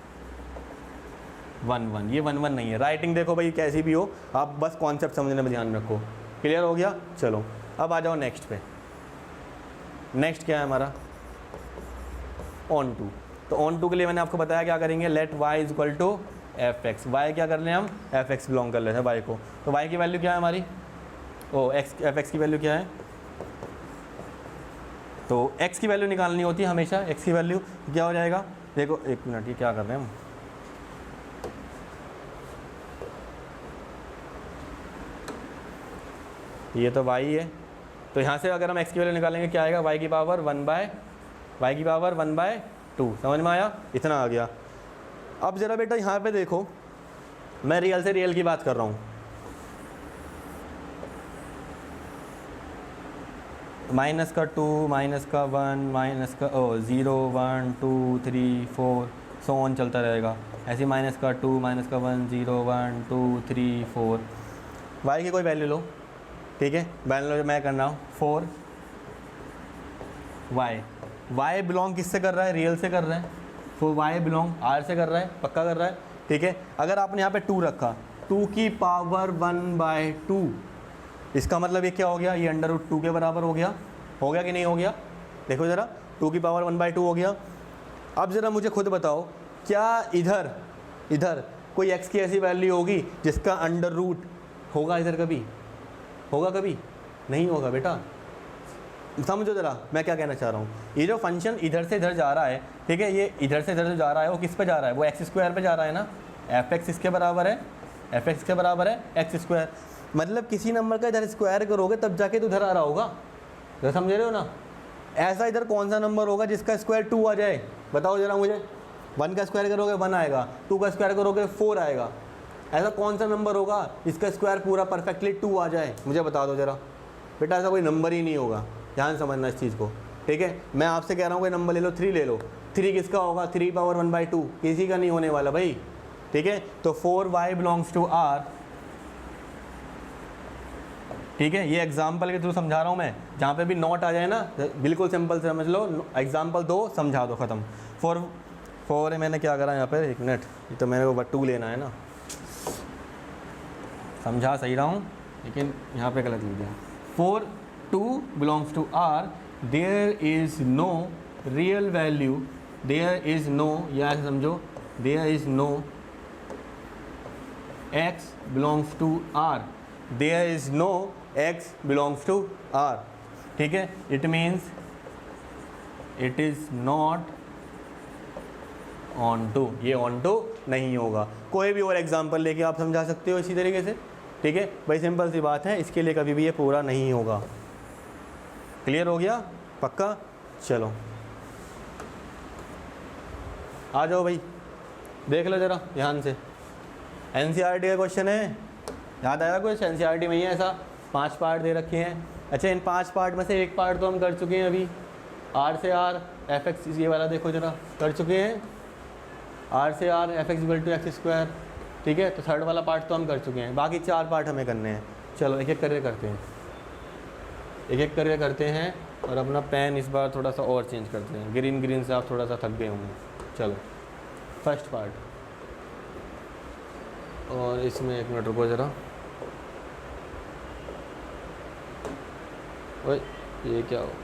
1 1, ये 1 1 नहीं है। राइटिंग देखो भाई कैसी भी हो, आप बस कॉन्सेप्ट समझने में ध्यान रखो। क्लियर हो गया, चलो अब आ जाओ नेक्स्ट पे। नेक्स्ट क्या है हमारा, ऑन टू। तो ऑन टू के लिए मैंने आपको बताया क्या करेंगे, let y is equal to F x, Y क्या कर लें हम, एफ एक्स बिलोंग कर लेते हैं y को। तो y की वैल्यू क्या है हमारी, एफ एक्स की वैल्यू क्या है, तो x की वैल्यू निकालनी होती है हमेशा। x की वैल्यू क्या हो जाएगा, देखो एक मिनट, ये क्या कर रहे हैं हम, ये तो y है, तो यहाँ से अगर हम x की वैल्यू निकालेंगे क्या आएगा, y की पावर 1/, y की पावर 1/2। समझ में आया? इतना आ गया। अब ज़रा बेटा यहाँ पे देखो, मैं रियल से रियल की बात कर रहा हूँ। माइनस का 2, माइनस का 1, माइनस का 0, 1, 2, 3, 4 सो ऑन चलता रहेगा। ऐसे माइनस का 2, माइनस का 1, 0, 1, 2, 3, 4। y की कोई वैल्यू लो, ठीक है, वैल्यू मैं कर रहा हूँ 4 y बिलोंग किससे कर रहा है? रियल से कर रहा है। तो y बिलोंग r से कर रहा है, पक्का कर रहा है, ठीक है। अगर आपने यहाँ पे 2 रखा, 2 की पावर 1/2, इसका मतलब ये क्या हो गया? ये √2 के बराबर हो गया कि नहीं हो गया? देखो ज़रा, 2 की पावर 1/2 हो गया। अब ज़रा मुझे खुद बताओ, क्या इधर कोई x की ऐसी वैल्यू होगी जिसका √ होगा? इधर कभी होगा? कभी नहीं होगा बेटा। समझो ज़रा मैं क्या कहना चाह रहा हूँ। ये जो फंक्शन इधर से इधर जा रहा है, ठीक है, ये इधर से इधर जा रहा है, वो किस पे जा रहा है? वो x² पे जा रहा है ना। f(x) इसके बराबर है, f(x) के बराबर है x²। मतलब किसी नंबर का इधर स्क्वायर करोगे तब जाके तो इधर आ रहा होगा। तो समझ रहे हो ना? ऐसा इधर कौन सा नंबर होगा जिसका स्क्वायर 2 आ जाए? बताओ ज़रा मुझे। 1 का स्क्वायर करोगे 1 आएगा, 2 का स्क्वायर करोगे 4 आएगा। ऐसा कौन सा नंबर होगा जिसका स्क्वायर पूरा परफेक्टली 2 आ जाए? मुझे बता दो ज़रा। बेटा ऐसा कोई नंबर ही नहीं होगा, ध्यान समझना इस चीज़ को, ठीक है। मैं आपसे कह रहा हूँ कोई नंबर ले लो, 3 ले लो। 3 किसका होगा? 3 पावर 1/2, किसी का नहीं होने वाला भाई, ठीक है। तो 4y बिलोंग्स टू r, ठीक है। ये एग्जाम्पल के थ्रू समझा रहा हूँ मैं, जहाँ पे भी नॉट आ जाए ना बिल्कुल सिंपल से समझ लो। एग्जाम्पल 2 समझा दो, ख़त्म। 4 मैंने क्या करा यहाँ पर? 1 मिनट, ये तो मेरे को 2 लेना है ना। समझा सही रहा हूँ लेकिन यहाँ पे गलत लिख दिया। 4 2 belongs to r, there is no real value, there is no, या समझो, there is no x belongs to r, there is no x belongs to r, ठीक है। it means it is not onto, ये onto नहीं होगा। कोई भी और एग्जाम्पल लेके आप समझा सकते हो इसी तरीके से, ठीक है भाई। सिंपल सी बात है, इसके लिए कभी भी ये पूरा नहीं होगा। क्लियर हो गया? पक्का? चलो आ जाओ भाई, देख लो ज़रा ध्यान से। NCERT का क्वेश्चन है, याद आया कुछ? NCERT में ही है ऐसा, 5 पार्ट दे रखे हैं। अच्छा, इन 5 पार्ट में से एक पार्ट तो हम कर चुके हैं अभी, r से r f(x), ये वाला देखो ज़रा, कर चुके हैं। r से r f(x) = x², ठीक है। तो थर्ड वाला पार्ट तो हम कर चुके हैं, बाकी 4 पार्ट हमें करने हैं। चलो एक एक करके करते हैं, एक एक करके करते हैं। और अपना पेन इस बार थोड़ा सा और चेंज करते हैं, ग्रीन से आप थोड़ा सा थक गए होंगे। चलो फर्स्ट पार्ट, और इसमें 1 मिनट रुको ज़रा। ओए ये क्या हो गया?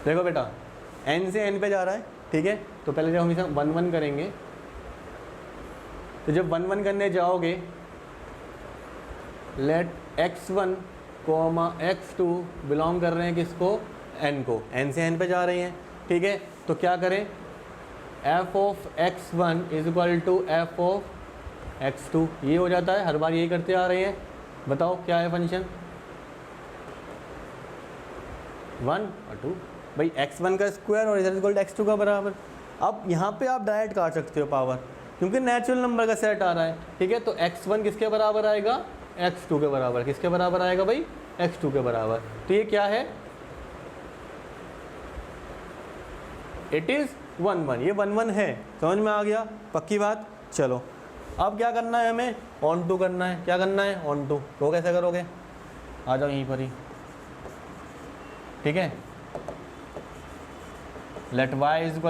देखो बेटा, n से n पे जा रहा है, ठीक है। तो पहले जब हम इसे 1 1 करेंगे, तो जब 1 1 करने जाओगे, लेट x1, x2 बिलोंग कर रहे हैं किसको? n को। n से n पे जा रहे हैं, ठीक है। तो क्या करें? f(x1) = f(x2), ये हो जाता है। हर बार यही करते आ रहे हैं। बताओ क्या है फंक्शन? 1 और 2 भाई, x1 का स्क्वायर और इधर इक्वल x2 का बराबर। अब यहाँ पे आप डायरेक्ट काट सकते हो पावर, क्योंकि नेचुरल नंबर का सेट आ रहा है, ठीक है। तो x1 किसके बराबर आएगा? x2 के बराबर। किसके बराबर आएगा भाई? x2 के बराबर। तो ये क्या है? इट इज़ 1 1, ये 1 1 है। समझ में आ गया? पक्की बात। चलो अब क्या करना है हमें? ऑन टू करना है। क्या करना है? Onto. तो कैसे करोगे? आ जाओ यहीं पर ही, ठीक है। लेट y =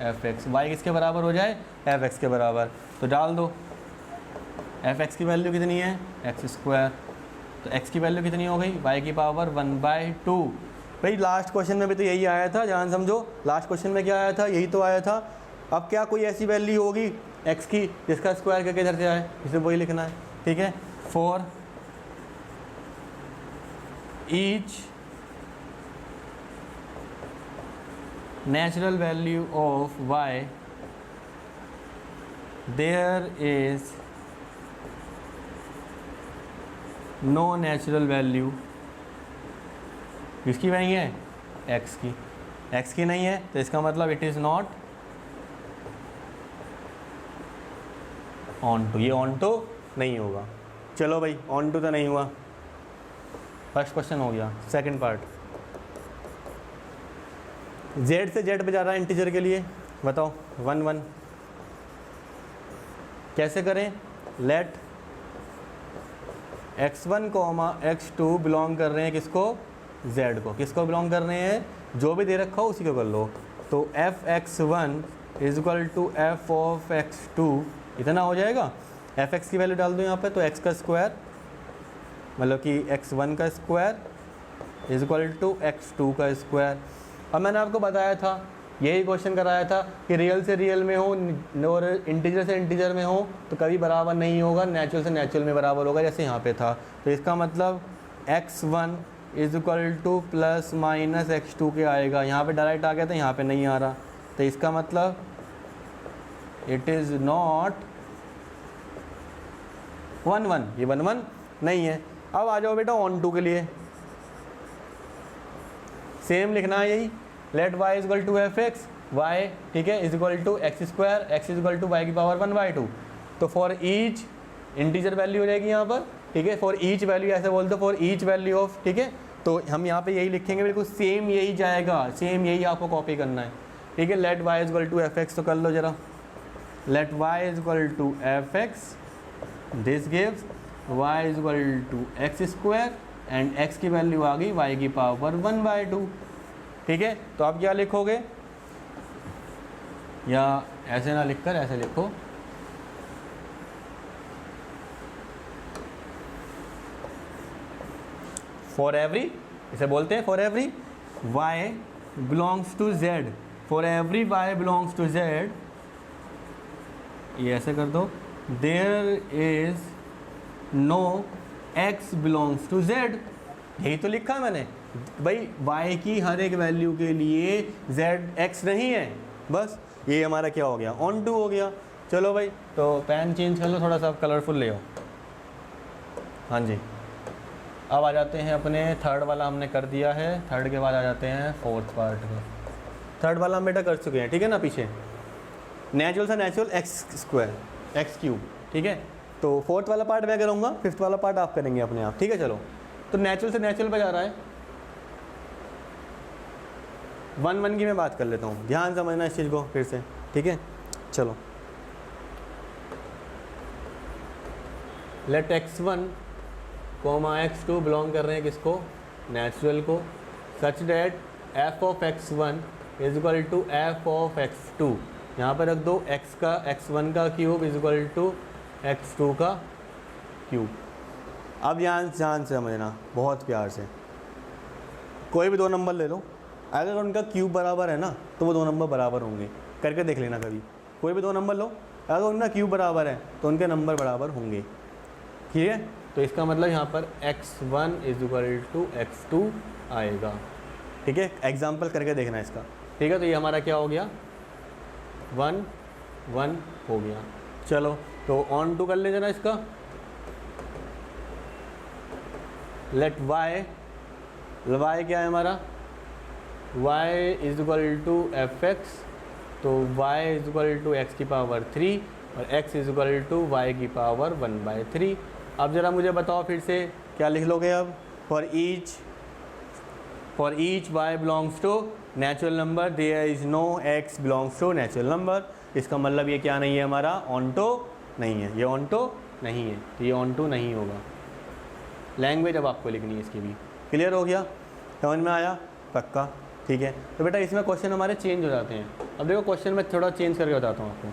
f(x), y किसके बराबर हो जाए? f(x) के बराबर। तो डाल दो, f(x) की वैल्यू कितनी है? x²। तो x की वैल्यू कितनी हो गई? y की पावर 1/2। भाई लास्ट क्वेश्चन में भी तो यही आया था, ध्यान समझो। लास्ट क्वेश्चन में क्या आया था? यही तो आया था। अब क्या कोई ऐसी वैल्यू होगी x की जिसका स्क्वायर करके इधर से आए? इसे वही लिखना है, ठीक है। For each natural value of y, there is no natural value किसकी नहीं है? एक्स की। एक्स की नहीं है तो इसका मतलब it is not onto, ये ऑन टू नहीं होगा। चलो भाई, ऑन टू तो नहीं हुआ, फर्स्ट क्वेश्चन हो गया। सेकंड पार्ट, जेड से जेड पे जा रहा है इंटीजर के लिए, बताओ 1 1 कैसे करें? लेट x1 x2 बिलोंग कर रहे हैं किसको? z को। किसको बिलोंग कर रहे हैं? जो भी दे रखा हो उसी को कर लो। तो f(x1) is equal to f of x2 इतना हो जाएगा। fx की वैल्यू डाल दो यहाँ पे, तो x का स्क्वायर मतलब कि x1 का square is equal to x2 का स्क्वायर। अब मैंने आपको बताया था, यही क्वेश्चन कराया था कि रियल से रियल में हो और इंटीजर से इंटीजर में हो तो कभी बराबर नहीं होगा, नेचुरल से नेचुरल में बराबर होगा, जैसे यहाँ पे था। तो इसका मतलब x1 is equal two plus minus x2 के आएगा। यहाँ पे डायरेक्ट आ गया था, यहाँ पे नहीं आ रहा, तो इसका मतलब इट इज़ नॉट 1 1, ये 1 1 नहीं है। अब आ जाओ बेटा ऑन टू के लिए, सेम लिखना है यही, let y is equal to F x Y, ठीक है, is equal to X square, X is equal to Y की पावर 1/2। तो फॉर ईच इंटीजर वैल्यू हो जाएगी यहाँ पर, ठीक है, फॉर ईच वैल्यू ऐसे बोल दो, फॉर ईच वैल्यू ऑफ, ठीक है। तो हम यहाँ पे यही लिखेंगे, बिल्कुल सेम यही जाएगा, सेम यही आपको कॉपी करना है, ठीक है। Let y is equal to F X, तो कर लो जरा, let y is equal to F X, this gives y is equal to X square and x की वैल्यू आ गई y की पावर 1/2, ठीक है। तो आप क्या लिखोगे, या ऐसे ना लिखकर ऐसे लिखो, फॉर एवरी, इसे बोलते हैं for every y belongs to z, for every y belongs to z, ये ऐसे कर दो, there is no x belongs to z। यही तो लिखा है मैंने भाई, y की हर एक वैल्यू के लिए z x नहीं है, बस ये हमारा क्या हो गया, ऑन टू हो गया। चलो भाई, तो पेन चेंज कर लो, थोड़ा सा कलरफुल ले आओ। हाँ जी, अब आ जाते हैं अपने थर्ड वाला, हमने कर दिया है, थर्ड के बाद आ जाते हैं फोर्थ पार्ट का। थर्ड वाला हम बेटा कर चुके हैं, ठीक है ना, पीछे नेचुरल से natural x square x cube, ठीक है। तो फोर्थ वाला पार्ट मैं करूँगा, फिफ्थ वाला पार्ट आप करेंगे अपने आप, ठीक है। चलो, तो नेचुरल से नेचुरल पे जा रहा है, 1 1 की मैं बात कर लेता हूँ, ध्यान समझना इस चीज़ को फिर से, ठीक है। चलो, लेट x1 x2 बिलोंग कर रहे हैं किसको, नेचुरल को, such that f of x1 is equal to f of x2, यहाँ पर रख दो x का x1 का cube is equal to x2 का क्यूब। अब ध्यान से समझना बहुत प्यार से, कोई भी दो नंबर ले लो, अगर उनका क्यूब बराबर है ना तो वो दो नंबर बराबर होंगे, करके देख लेना कभी। कोई भी दो नंबर लो, अगर उनका क्यूब बराबर है तो उनके नंबर बराबर होंगे, ठीक है। तो इसका मतलब यहाँ पर x1 is equal to x2 आएगा, ठीक है। एग्जाम्पल करके देखना इसका, ठीक है। तो ये हमारा क्या हो गया, 1 1 हो गया। चलो, तो ऑन टू कर ले जरा इसका, लेट y क्या है हमारा, y is equal to F X, तो y is equal to X की पावर 3 और x is equal to y की पावर 1/3। अब ज़रा मुझे बताओ फिर से क्या लिख लोगे अब, for each y belongs to natural number there is no x belongs to natural number. इसका मतलब ये क्या नहीं है हमारा, ऑन टू नहीं है, ये ऑन टू नहीं है, तो ये ऑन टू नहीं होगा। लैंग्वेज अब आपको लिखनी है इसकी भी, क्लियर हो गया, समझ में आया, पक्का, ठीक है। तो बेटा इसमें क्वेश्चन हमारे चेंज हो जाते हैं। अब देखो क्वेश्चन में थोड़ा चेंज करके बताता हूँ आपको।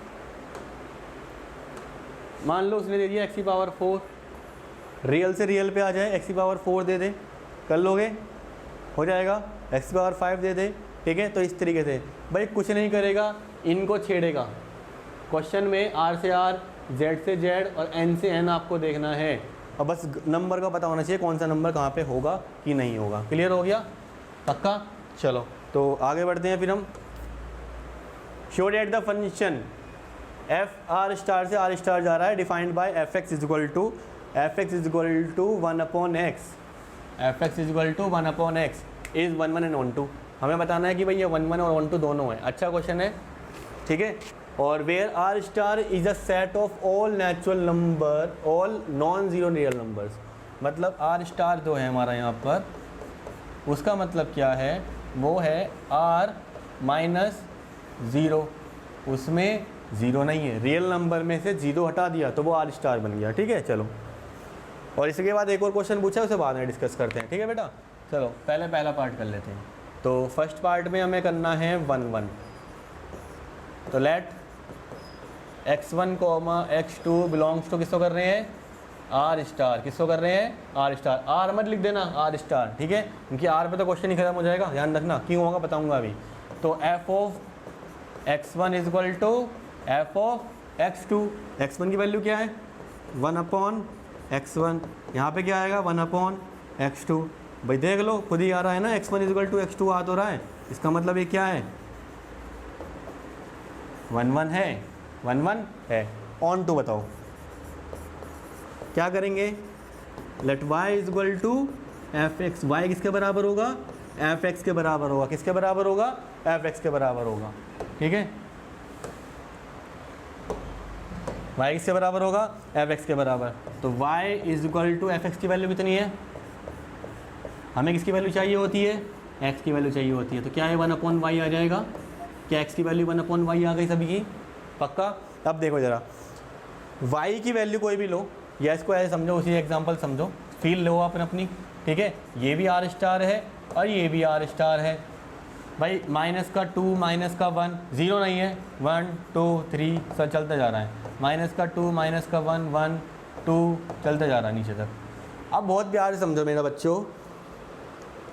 मान लो उसने दे दिया x की पावर 4, रियल से रियल पे आ जाए, x की पावर 4 दे दे, कर लोगे, हो जाएगा, x की पावर 5 दे दे, ठीक है। तो इस तरीके से भाई कुछ नहीं करेगा, इनको छेड़ेगा। क्वेश्चन में r से r, z से z और n से n आपको देखना है, और बस नंबर का पता होना चाहिए कौन सा नंबर कहाँ पे होगा कि नहीं होगा। क्लियर हो गया, पक्का। चलो, तो आगे बढ़ते हैं फिर हम। Show that the function F R star से आर स्टार जा रहा है, defined by F x is equal to 1/x, F x is equal to 1/x। Is 1 1 and 1 2। हमें बताना है कि भाई ये 1 1 और 1 2 दोनों है। अच्छा क्वेश्चन है, ठीक है। और where R star is a set of all natural number, all non zero real numbers. मतलब आर स्टार जो है हमारा यहाँ पर, उसका मतलब क्या है, वो है आर माइनस ज़ीरो, उसमें ज़ीरो नहीं है, रियल नंबर में से ज़ीरो हटा दिया तो वो आर स्टार बन गया, ठीक है। चलो, और इसके बाद एक और क्वेश्चन पूछा है, उसे बाद में डिस्कस करते हैं, ठीक है बेटा। चलो पहले पहला पार्ट कर लेते हैं। तो फर्स्ट पार्ट में हमें करना है 1 1। तो let x1 x2 belongs to किसको कर रहे हैं, आर स्टार। किसको कर रहे हैं, आर स्टार। आर मत लिख देना, आर स्टार, ठीक है, क्योंकि आर पे तो क्वेश्चन ही खत्म हो जाएगा, ध्यान रखना। क्यों होगा बताऊंगा अभी। तो F of x1 is equal to F of x2। x1 की वैल्यू क्या है, 1/x1। यहाँ पे क्या आएगा, 1/x2। भाई देख लो, खुद ही आ रहा है ना, x1 is equal to x2 आ तो रहा है। इसका मतलब ये क्या है, 1 1 है, 1 1 है। ऑन टू बताओ क्या करेंगे, let y is equal to F x. Y किसके बराबर होगा, एफ एक्स के बराबर होगा। किसके बराबर होगा, एफ एक्स के बराबर होगा, ठीक है। y किसके बराबर होगा, एफ एक्स के बराबर। तो y is equal to F x की वैल्यू कितनी है, हमें किसकी वैल्यू चाहिए होती है, x की वैल्यू चाहिए होती है। तो क्या है, 1/y आ जाएगा। क्या x की वैल्यू 1/y आ गई सभी की, पक्का। अब देखो ज़रा, y की वैल्यू कोई भी लो, या इसको ऐसे समझो, उसी एग्जांपल समझो, फील लो आप अपनी, ठीक है। ये भी आर स्टार है और ये भी आर स्टार है। भाई माइनस का 2 माइनस का 1, ज़ीरो नहीं है, 1 2 3 सब चलते जा रहा है। माइनस का 2 माइनस का 1 1 2 चलते जा रहा है नीचे तक। अब बहुत प्यार से समझो मेरा बच्चों,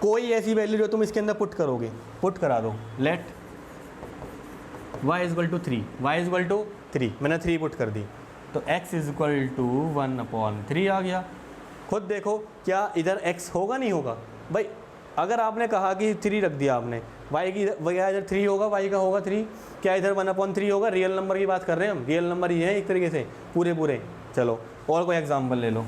कोई ऐसी वैल्यू जो तुम इसके अंदर पुट करोगे, पुट करा दो। Let y is equal to 3, y is equal to 3, मैंने 3 पुट कर दी, तो x इज इक्वल टू 1/3 आ गया। खुद देखो क्या इधर x होगा नहीं होगा। भाई अगर आपने कहा कि 3 रख दिया आपने, y की वगैरह इधर 3 होगा, y का होगा 3, क्या इधर 1/3 होगा। रियल नंबर की बात कर रहे हैं हम, रियल नंबर ही है एक तरीके से पूरे। चलो और कोई एग्जाम्पल ले लो।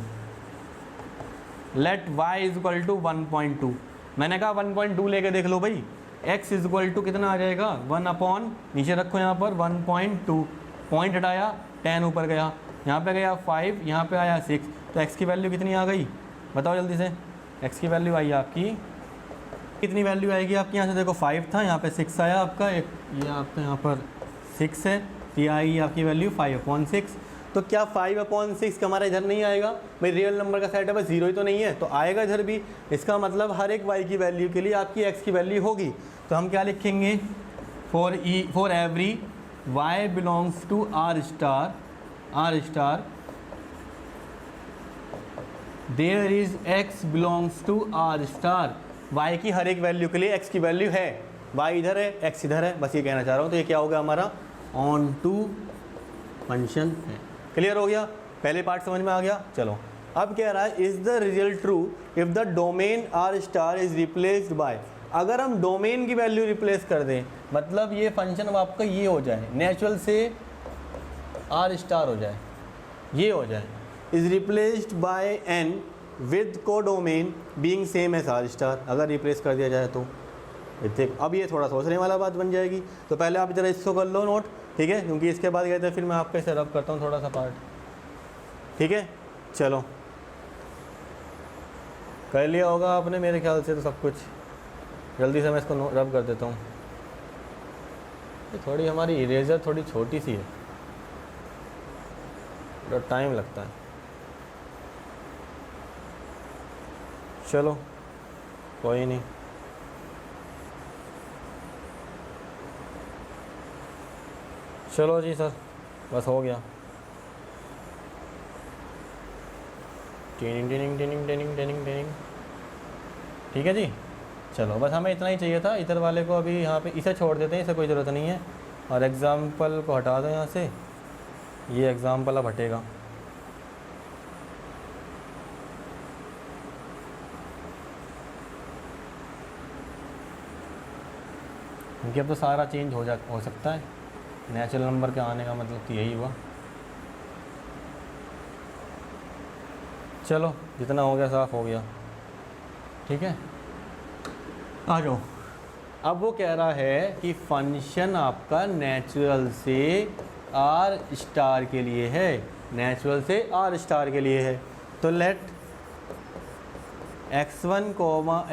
Let y is equal to 1.2, मैंने कहा 1.2 लेके देख लो भाई। x इज इक्वल टू कितना आ जाएगा, 1/ नीचे रखो यहाँ पर 1.2, पॉइंट हटाया 10 ऊपर गया, यहाँ पे गया 5, यहाँ पे आया 6, तो x की वैल्यू कितनी आ गई बताओ जल्दी से। x की वैल्यू आई आपकी, कितनी वैल्यू आएगी आपकी, यहाँ से देखो 5 था, यहाँ पे 6 आया आपका, एक ये आपका यहाँ पर 6 है, तो ये आएगी आपकी वैल्यू 5/6। तो क्या 5/6 हमारा इधर नहीं आएगा, भाई रियल नंबर का सेट है, बस जीरो ही तो नहीं है, तो आएगा इधर भी। इसका मतलब हर एक y की वैल्यू के लिए आपकी x की वैल्यू होगी। तो हम क्या लिखेंगे, for every y belongs to R star there is x belongs to R star. y की हर एक वैल्यू के लिए x की वैल्यू है, y इधर है x इधर है, बस ये कहना चाह रहा हूँ। तो ये क्या हो गया हमारा, ऑन टू फंक्शन है। क्लियर हो गया, पहले पार्ट समझ में आ गया। चलो अब कह रहा है, is the result true if the domain are star is replaced bye. अगर हम डोमेन की वैल्यू रिप्लेस कर दें, मतलब ये फंक्शन अब आपका ये हो जाए, नेचुरल से आर स्टार हो जाए, ये हो जाए, is replaced by n with को domain being same as R star. अगर रिप्लेस कर दिया जाए तो देख, अब ये थोड़ा सोचने वाला बात बन जाएगी। तो पहले आप जरा इसको कर लो नोट, ठीक है, क्योंकि इसके बाद कहते हैं फिर मैं आपका इसे रब करता हूँ थोड़ा सा पार्ट, ठीक है। चलो कर लिया होगा आपने मेरे ख्याल से तो सब कुछ। जल्दी से मैं इसको रब कर देता हूँ। थोड़ी हमारी इरेजर थोड़ी छोटी सी है, थोड़ा टाइम लगता है। चलो कोई नहीं, चलो जी सर, बस हो गया। Tinning tinning tinning tinning tinning tinning, ठीक है जी। चलो बस हमें इतना ही चाहिए था। इधर वाले को अभी यहाँ पे इसे छोड़ देते हैं, इसे कोई ज़रूरत नहीं है। और एग्ज़ाम्पल को हटा दो यहाँ से, ये एग्ज़ाम्पल अब हटेगा। क्योंकि अब तो सारा चेंज हो सकता है, नेचुरल नंबर के आने का मतलब तो यही हुआ। चलो जितना हो गया साफ़ हो गया, ठीक है। आ जाओ। अब वो कह रहा है कि फंक्शन आपका नेचुरल से आर स्टार के लिए है, नेचुरल से आर स्टार के लिए है। तो let x1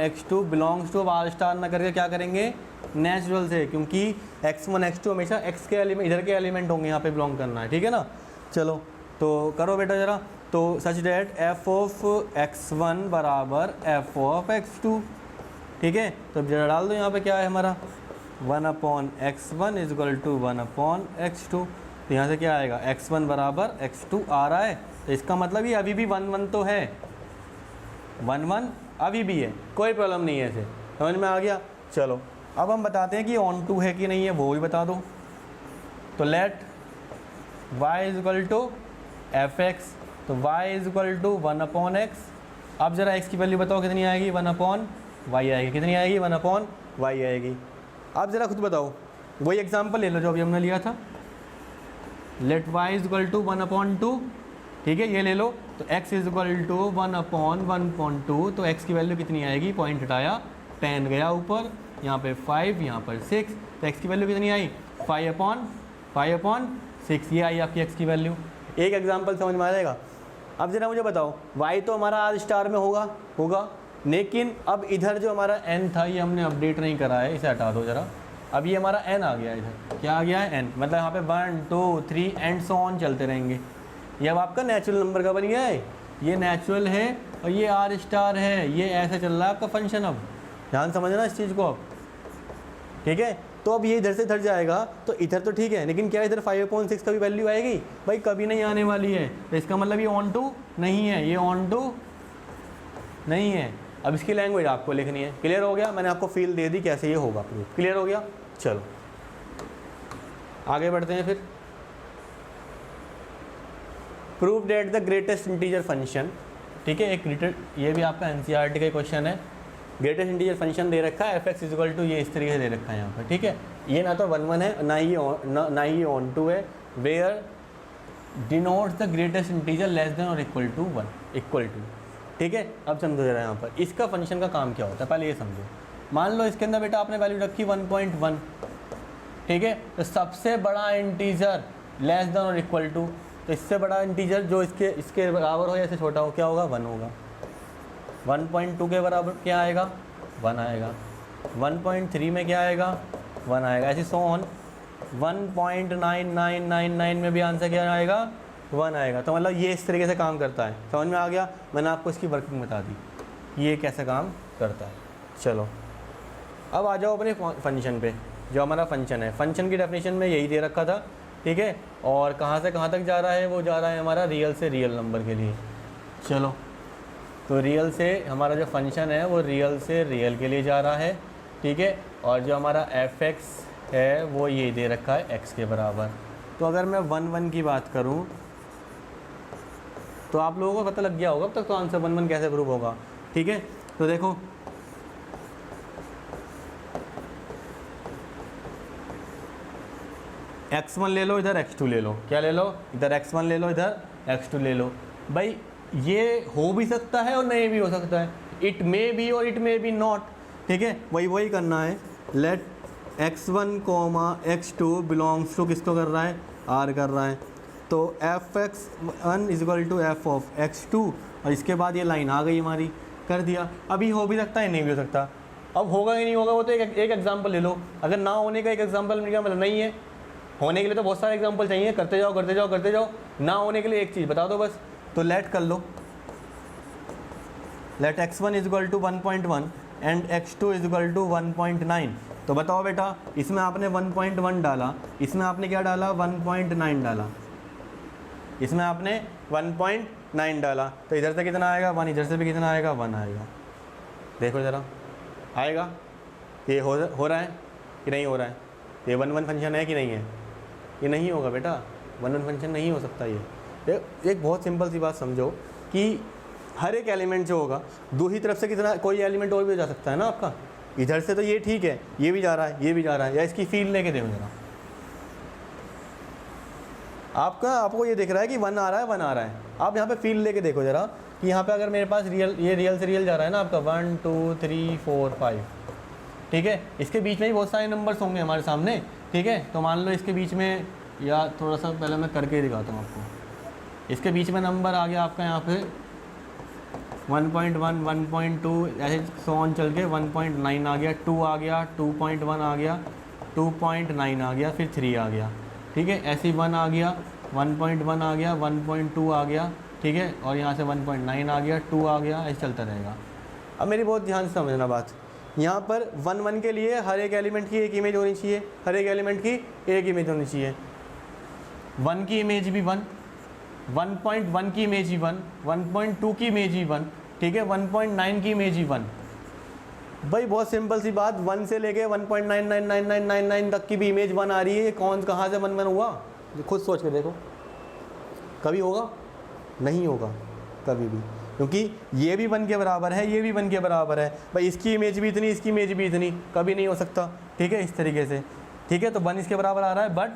x2 belongs to R star ना करके क्या करेंगे, नेचुरल से, क्योंकि x1 x2 हमेशा x के एलिमेंट, इधर के एलिमेंट होंगे, यहाँ पे बिलोंग करना है, ठीक है ना। चलो तो करो बेटा ज़रा। तो such that f of x1 बराबर f ऑफ x2, ठीक है। तो अब जरा डाल दो यहाँ पे क्या है हमारा 1/x1 is equal to 1/x2। तो यहाँ से क्या आएगा, x1 बराबर x2 आ रहा है, तो इसका मतलब ये अभी भी 1 तो है, 1 अभी भी है, कोई प्रॉब्लम नहीं है, इसे समझ में आ गया। चलो अब हम बताते हैं कि ऑन टू है कि नहीं है, वो भी बता दो। तो let y is equal to F X, तो y is equal to 1/x। अब ज़रा x की वैल्यू बताओ कितनी आएगी, 1/y आएगी, कितनी आएगी, 1/y आएगी। अब ज़रा खुद बताओ, वही एग्जांपल ले लो जो अभी हमने लिया था। Let y is equal to 1/2, ठीक है, ये ले लो। तो x इज इक्वल टू 1/1.2, तो x की वैल्यू कितनी आएगी, पॉइंट हटाया, 10 गया ऊपर, यहाँ पे 5, यहाँ पर 6, तो x की वैल्यू कितनी आई, 5/6, ये आई आपकी x की वैल्यू। एक एग्जांपल समझ में आ जाएगा। अब जरा मुझे बताओ, y तो हमारा आर स्टार में होगा, लेकिन अब इधर जो हमारा n था ये हमने अपडेट नहीं करा है, इसे हटा दो ज़रा। अब ये हमारा n आ गया, इधर क्या आ गया है, n, मतलब यहाँ पे 1 2 3 एंड सो ऑन चलते रहेंगे। ये अब आपका नेचुरल नंबर का बन गया है, ये नेचुरल है और ये आर स्टार है, ये ऐसे चल रहा है आपका फंक्शन। अब ध्यान समझना इस चीज़ को अब, ठीक है। तो अब ये इधर से इधर जाएगा, तो इधर तो ठीक है, लेकिन क्या इधर 5/6 का भी वैल्यू आएगी, भाई कभी नहीं आने वाली है। तो इसका मतलब ये ऑन टू नहीं है, ये ऑन टू नहीं है। अब इसकी लैंग्वेज आपको लिखनी है। क्लियर हो गया, मैंने आपको फील दे दी कैसे ये होगा प्रूफ। क्लियर हो गया, चलो आगे बढ़ते हैं फिर। Prove that the greatest integer function, ठीक है, एक ये भी आपका एनसीईआरटी का क्वेश्चन है। ग्रेटेस्ट इंटीजर फंक्शन दे रखा है, f(x) इक्वल टू ये इस तरीके से दे रखा है यहाँ पर, ठीक है। ये ना तो 1 है, ना ही ऑन टू है। Where denotes the greatest integer less than और इक्वल टू 1, इक्वल टू, ठीक है। अब समझो जरा यहाँ पर इसका फंक्शन का काम क्या होता है, पहले ये समझो। मान लो इसके अंदर बेटा आपने वैल्यू रखी 1.1, ठीक है। तो सबसे बड़ा इंटीजर लेस देन और इक्वल टू, तो इससे बड़ा इंटीजर जो इसके बराबर हो या इससे छोटा हो, क्या होगा, 1 होगा। 1.2 के बराबर क्या आएगा, 1 आएगा। 1.3 में क्या आएगा, 1 आएगा, ऐसे सो ऑन। 1.9999 में भी आंसर क्या आएगा, 1 आएगा। तो मतलब ये इस तरीके से काम करता है, समझ में आ गया। मैंने आपको इसकी वर्किंग बता दी, ये कैसे काम करता है। चलो अब आ जाओ अपने फंक्शन पे, जो हमारा फंक्शन है। फंक्शन की डेफिनेशन में यही दे रखा था, ठीक है। और कहाँ से कहाँ तक जा रहा है, वो जा रहा है हमारा रियल से रियल नंबर के लिए। चलो तो रियल से हमारा जो फंक्शन है वो रियल से रियल के लिए जा रहा है, ठीक है। और जो हमारा f(x) है वो ये दे रखा है x के बराबर। तो अगर मैं 1 की बात करूं तो आप लोगों को पता लग गया होगा अब तक तो आंसर 1 कैसे प्रूव होगा, ठीक है। तो देखो x1 ले लो, इधर x2 ले लो, क्या ले लो, इधर x1 ले लो, इधर x2 ले लो। भाई ये हो भी सकता है और नहीं भी हो सकता है, इट मे बी और इट मे बी नॉट, ठीक है। वही करना है। Late x1, x2 belongs to किसको कर रहा है, r कर रहा है। तो f(x1) is equal to f of x2, और इसके बाद ये लाइन आ गई हमारी, कर दिया। अभी हो भी सकता है, नहीं भी हो सकता। अब होगा कि नहीं होगा वो तो एक एग्जाम्पल ले लो। अगर ना होने का एक एग्जाम्पल मिल गया मतलब नहीं है, होने के लिए तो बहुत सारे एग्जाम्पल चाहिए, करते जाओ करते जाओ करते जाओ। ना होने के लिए एक चीज़ बता दो बस। तो लेट कर लो, let x1 is equal to 1.1 and x2 is equal to 1.9। तो बताओ बेटा, इसमें आपने 1.1 डाला, इसमें आपने क्या डाला, 1.9 डाला, इसमें आपने 1.9 डाला। तो इधर से कितना आएगा, 1, इधर से भी कितना आएगा, 1 आएगा। देखो ज़रा, आएगा। ये हो रहा है कि नहीं हो रहा है, ये 1 फंक्शन है कि नहीं है, ये नहीं होगा बेटा, 1 फंक्शन नहीं हो सकता। ये एक बहुत सिंपल सी बात समझो कि हर एक एलिमेंट जो होगा दो ही तरफ से कितना, कोई एलिमेंट और भी जा सकता है ना आपका। इधर से तो ये ठीक है, ये भी जा रहा है, ये भी जा रहा है, या इसकी फील लेके देखो जरा, आपको ये दिख रहा है कि 1 आ रहा है, 1 आ रहा है। आप यहाँ पे फील लेके देखो जरा कि यहाँ पे अगर मेरे पास रियल, ये रियल से रियल जा रहा है ना आपका, 1 2 3 4 5, ठीक है। इसके बीच में ही बहुत सारे नंबर्स होंगे हमारे सामने, ठीक है। तो मान लो इसके बीच में, या थोड़ा सा पहले मैं करके ही दिखाता हूँ आपको। इसके बीच में नंबर आ गया आपका यहाँ पे 1.1, 1.2 ऐसे सो ऑन चल के 1.9 आ गया, 2 आ गया, 2.1 आ गया, 2.9 आ गया, फिर 3 आ गया, ठीक है। ऐसे ही 1 आ गया, 1.1 आ गया, 1.2 आ गया, ठीक है। और यहाँ से 1.9 आ गया, 2 आ गया, ऐसे चलता रहेगा। अब मेरी बहुत ध्यान से समझना बात, यहाँ पर 1 के लिए हर एक एलिमेंट की एक इमेज होनी चाहिए, हर एक एलिमेंट की एक इमेज होनी चाहिए। 1 की इमेज भी 1, 1.1 की इमेज ही 1, 1.2 की इमेज ही 1, ठीक है, 1.9 की इमेज ही 1। भाई बहुत सिंपल सी बात, 1 से लेके 1.999999 तक की भी इमेज 1 आ रही है, कौन कहाँ से 1 हुआ, खुद सोच के देखो। कभी होगा? नहीं होगा कभी भी, क्योंकि ये भी 1 के बराबर है, ये भी 1 के बराबर है। भाई इसकी इमेज भी इतनी, इसकी इमेज भी इतनी, कभी नहीं हो सकता, ठीक है, इस तरीके से, ठीक है। तो 1 इसके बराबर आ रहा है, बट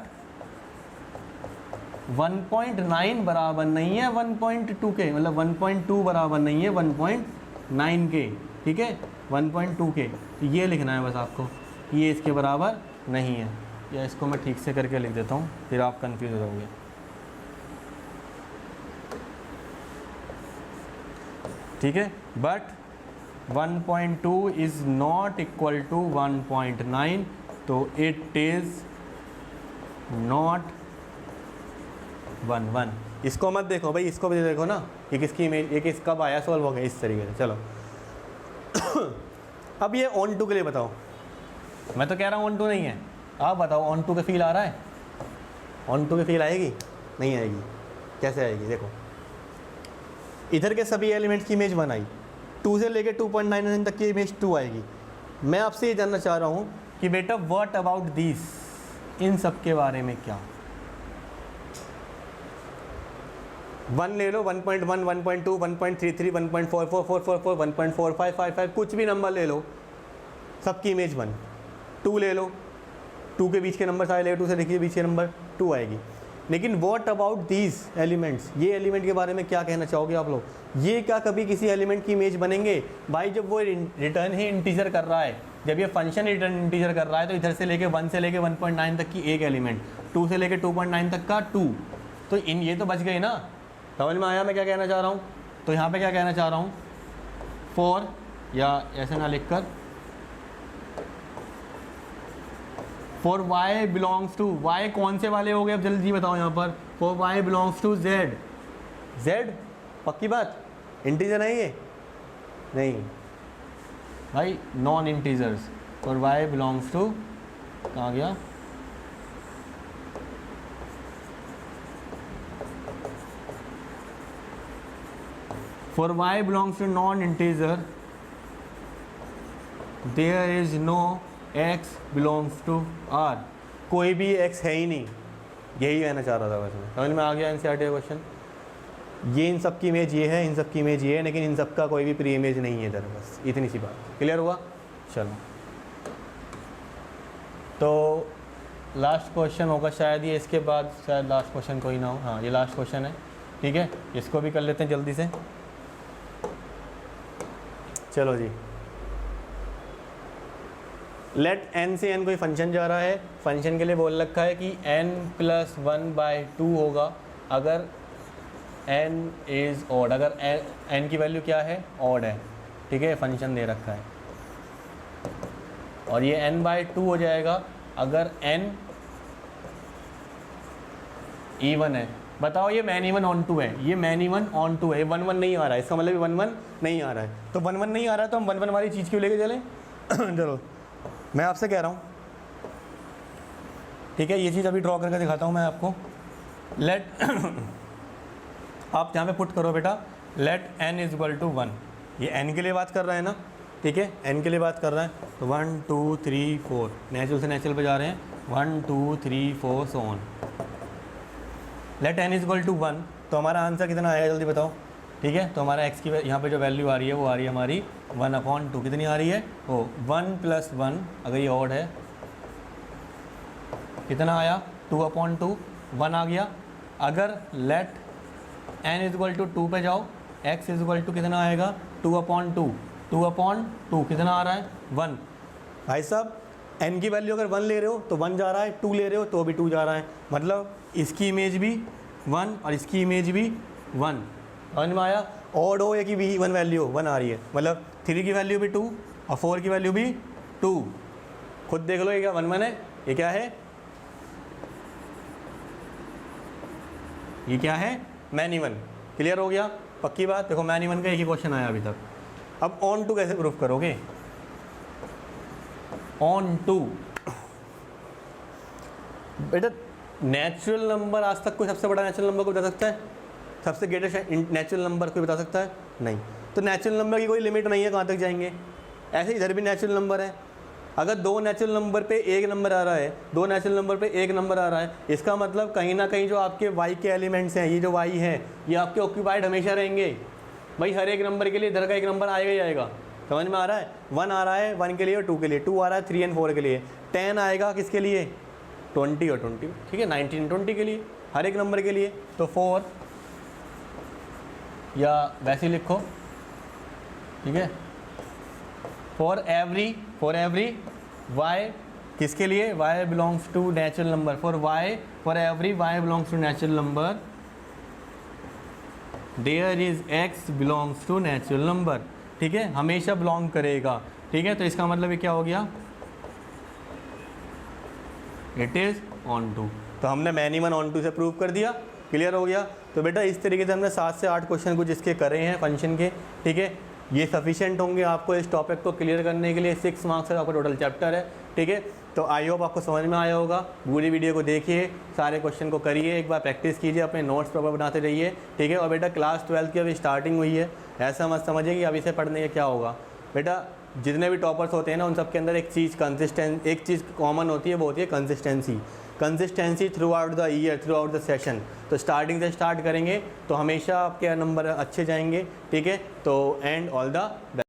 1.9 बराबर नहीं है 1.2 के, मतलब 1.2 बराबर नहीं है 1.9 के, ठीक है, 1.2 के। तो ये लिखना है बस आपको, ये इसके बराबर नहीं है। या इसको मैं ठीक से करके लिख देता हूँ, फिर आप कंफ्यूज हो जाओगे। ठीक है, but 1.2 is not equal to 1.9, तो इट इज़ नॉट 1. इसको मत देखो भाई, इसको भी देखो ना, ये किसकी इमेज, ये किस कब आया, सॉल्व हो गया इस तरीके से। चलो अब ये ऑन टू के लिए बताओ। मैं तो कह रहा हूँ ऑन टू नहीं है, आप बताओ ऑन टू का फील आ रहा है? ऑन टू की फील आएगी? नहीं आएगी। कैसे आएगी? देखो, इधर के सभी एलिमेंट्स की इमेज 1 आई, 2 से लेके 2.99 तक की इमेज 2 आएगी। मैं आपसे ये जानना चाह रहा हूँ कि बेटा व्हाट अबाउट दिस, इन सब के बारे में क्या? 1 ले लो, 1.1, 1.2, 1.33, 1.44, 1.45, कुछ भी नंबर ले लो, सबकी इमेज 1। 2 ले लो, 2 के बीच के नंबर सारे ले लो, 2 से देखिए बीच के नंबर 2 आएगी। लेकिन व्हाट अबाउट दीज एलिमेंट्स, ये एलिमेंट के बारे में क्या कहना चाहोगे आप लोग? ये क्या कभी किसी एलिमेंट की इमेज बनेंगे? भाई जब वो रिटर्न ही इंटीजर कर रहा है, जब ये फंक्शन रिटर्न इंटीजर कर रहा है, तो इधर से लेके 1 से लेके 1.9 तक की एक एलिमेंट, 2 से लेके 2.9 तक का 2, तो इन ये तो बच गई ना। समझ में आया मैं क्या कहना चाह रहा हूँ? तो यहाँ पे क्या कहना चाह रहा हूँ, 4, या ऐसे ना लिखकर, for y belongs to, y कौन से वाले हो गए अब जल्दी बताओ यहाँ पर? For y belongs to z, z पक्की बात, इंटीजर है ये? नहीं भाई, non integers. For y belongs to, कहाँ गया? For y belongs to non-integer, there is no x belongs to r. कोई भी x है ही नहीं, यही कहना चाह रहा था बस मैं। समझ में आ गया एनसीईआरटी का क्वेश्चन? ये इन सब की इमेज ये है, इन सब की इमेज ये है, लेकिन इन सब का कोई भी प्री इमेज नहीं है इधर, बस इतनी सी बात। क्लियर हुआ? चलो, तो लास्ट क्वेश्चन होगा शायद ये, इसके बाद शायद लास्ट क्वेश्चन कोई ना हो। हाँ, ये लास्ट क्वेश्चन है, ठीक है, इसको भी कर लेते हैं जल्दी से। चलो जी, लेट n से n कोई फंक्शन जा रहा है, फंक्शन के लिए बोल रखा है कि n+1/2 होगा अगर n इज़ ऑड, अगर n की वैल्यू क्या है? ऑड है, ठीक है, फंक्शन दे रखा है। और ये n/2 हो जाएगा अगर n इवन है। बताओ, ये मैन इवन ऑन टू है, ये मैन इवन ऑन टू है, 1 1 नहीं आ रहा है, इसका मतलब 1 1 नहीं आ रहा है। तो 1 1 नहीं आ रहा है तो हम 1 1 वाली चीज़ क्यों लेके चलें? चलो मैं आपसे कह रहा हूँ, ठीक है, ये चीज़ अभी ड्रॉ करके दिखाता हूँ मैं आपको। लेट आप यहाँ पे पुट करो बेटा, let n is equal to 1, ये n के लिए बात कर रहा है ना, ठीक है, n के लिए बात कर रहा है। तो 1 2 3 4, नेचुरल से नेचुरल पे जा रहे हैं, 1 2 3 4 so on. Let n is equal to 1, तो हमारा आंसर कितना आएगा जल्दी बताओ? ठीक है, तो हमारा x की यहाँ पे जो वैल्यू आ रही है वो आ रही है हमारी 1/2। कितनी आ रही है? वो 1+1, अगर ये ऑड है कितना आया? 2/2, 1 आ गया। अगर let n is equal to 2 पे जाओ, x इज इक्वल टू कितना आएगा? 2/2, 2/2 कितना आ रहा है? 1। भाई साहब n की वैल्यू अगर 1 ले रहे हो तो 1 जा रहा है, 2 ले रहे हो तो भी 2 जा रहा है, मतलब इसकी इमेज भी 1 और इसकी इमेज भी 1। समझ में आया? ऑड हो या कि भी 1 वैल्यू 1 आ रही है, मतलब 3 की वैल्यू भी 2 और 4 की वैल्यू भी 2। खुद देख लो ये क्या 1 1 है, ये क्या है, ये क्या है, मैन इवन। क्लियर हो गया? पक्की बात। देखो मैन इवन का एक ही क्वेश्चन आया अभी तक। अब ऑन टू कैसे प्रूफ करोगे? ऑन टू बेटा नेचुरल नंबर, आज तक कोई सबसे बड़ा नेचुरल नंबर को बता सकता है? सबसे ग्रेटेस्ट नेचुरल नंबर कोई बता सकता है? नहीं। तो नेचुरल नंबर की कोई लिमिट नहीं है कहाँ तक जाएंगे। ऐसे इधर भी नेचुरल नंबर है, अगर 2 नेचुरल नंबर पे 1 नंबर आ रहा है, 2 नेचुरल नंबर पे 1 नंबर आ रहा है, इसका मतलब कहीं ना कहीं जो आपके y के एलिमेंट्स हैं, ये जो y है ये आपके ऑक्यूपाइड हमेशा रहेंगे। भाई हर एक नंबर के लिए इधर का एक नंबर आएगा ही आएगा। समझ में आ रहा है? 1 आ रहा है 1 के लिए और 2 के लिए, 2 आ रहा है 3 और 4 के लिए, 10 आएगा किसके लिए? 20 और 20, ठीक है, 19 20 के लिए, हर एक नंबर के लिए। तो 4 या वैसे ही लिखो, ठीक है, फॉर एवरी y किसके लिए? y belongs to natural number, for every y belongs to natural number there is x belongs to natural number. ठीक है, हमेशा बिलोंग करेगा। ठीक है, तो इसका मतलब ये क्या हो गया? It is onto. तो हमने मैन इवन ऑन टू से प्रूव कर दिया। क्लियर हो गया? तो बेटा इस तरीके से हमने 7 से 8 क्वेश्चन कुछ इसके करे हैं फंक्शन के। ठीक है, ये सफिशिएंट होंगे आपको इस टॉपिक को क्लियर करने के लिए। 6 मार्क्स का आपका टोटल चैप्टर है। ठीक है, तो आई होप आपको समझ में आया होगा। पूरी वीडियो को देखिए, सारे क्वेश्चन को करिए, एक बार प्रैक्टिस कीजिए, अपने नोट्स प्रॉपर बनाते रहिए। ठीक है, और बेटा क्लास 12 की अभी स्टार्टिंग हुई है, ऐसा मत समझिए कि अभी से पढ़ने के क्या होगा। बेटा जितने भी टॉपर्स होते हैं ना, उन सब के अंदर एक चीज़ कॉमन होती है, वो होती है consistency through out the year, through out the session. तो स्टार्टिंग से स्टार्ट करेंगे तो हमेशा आपके नंबर अच्छे जाएंगे। ठीक है, तो एंड ऑल द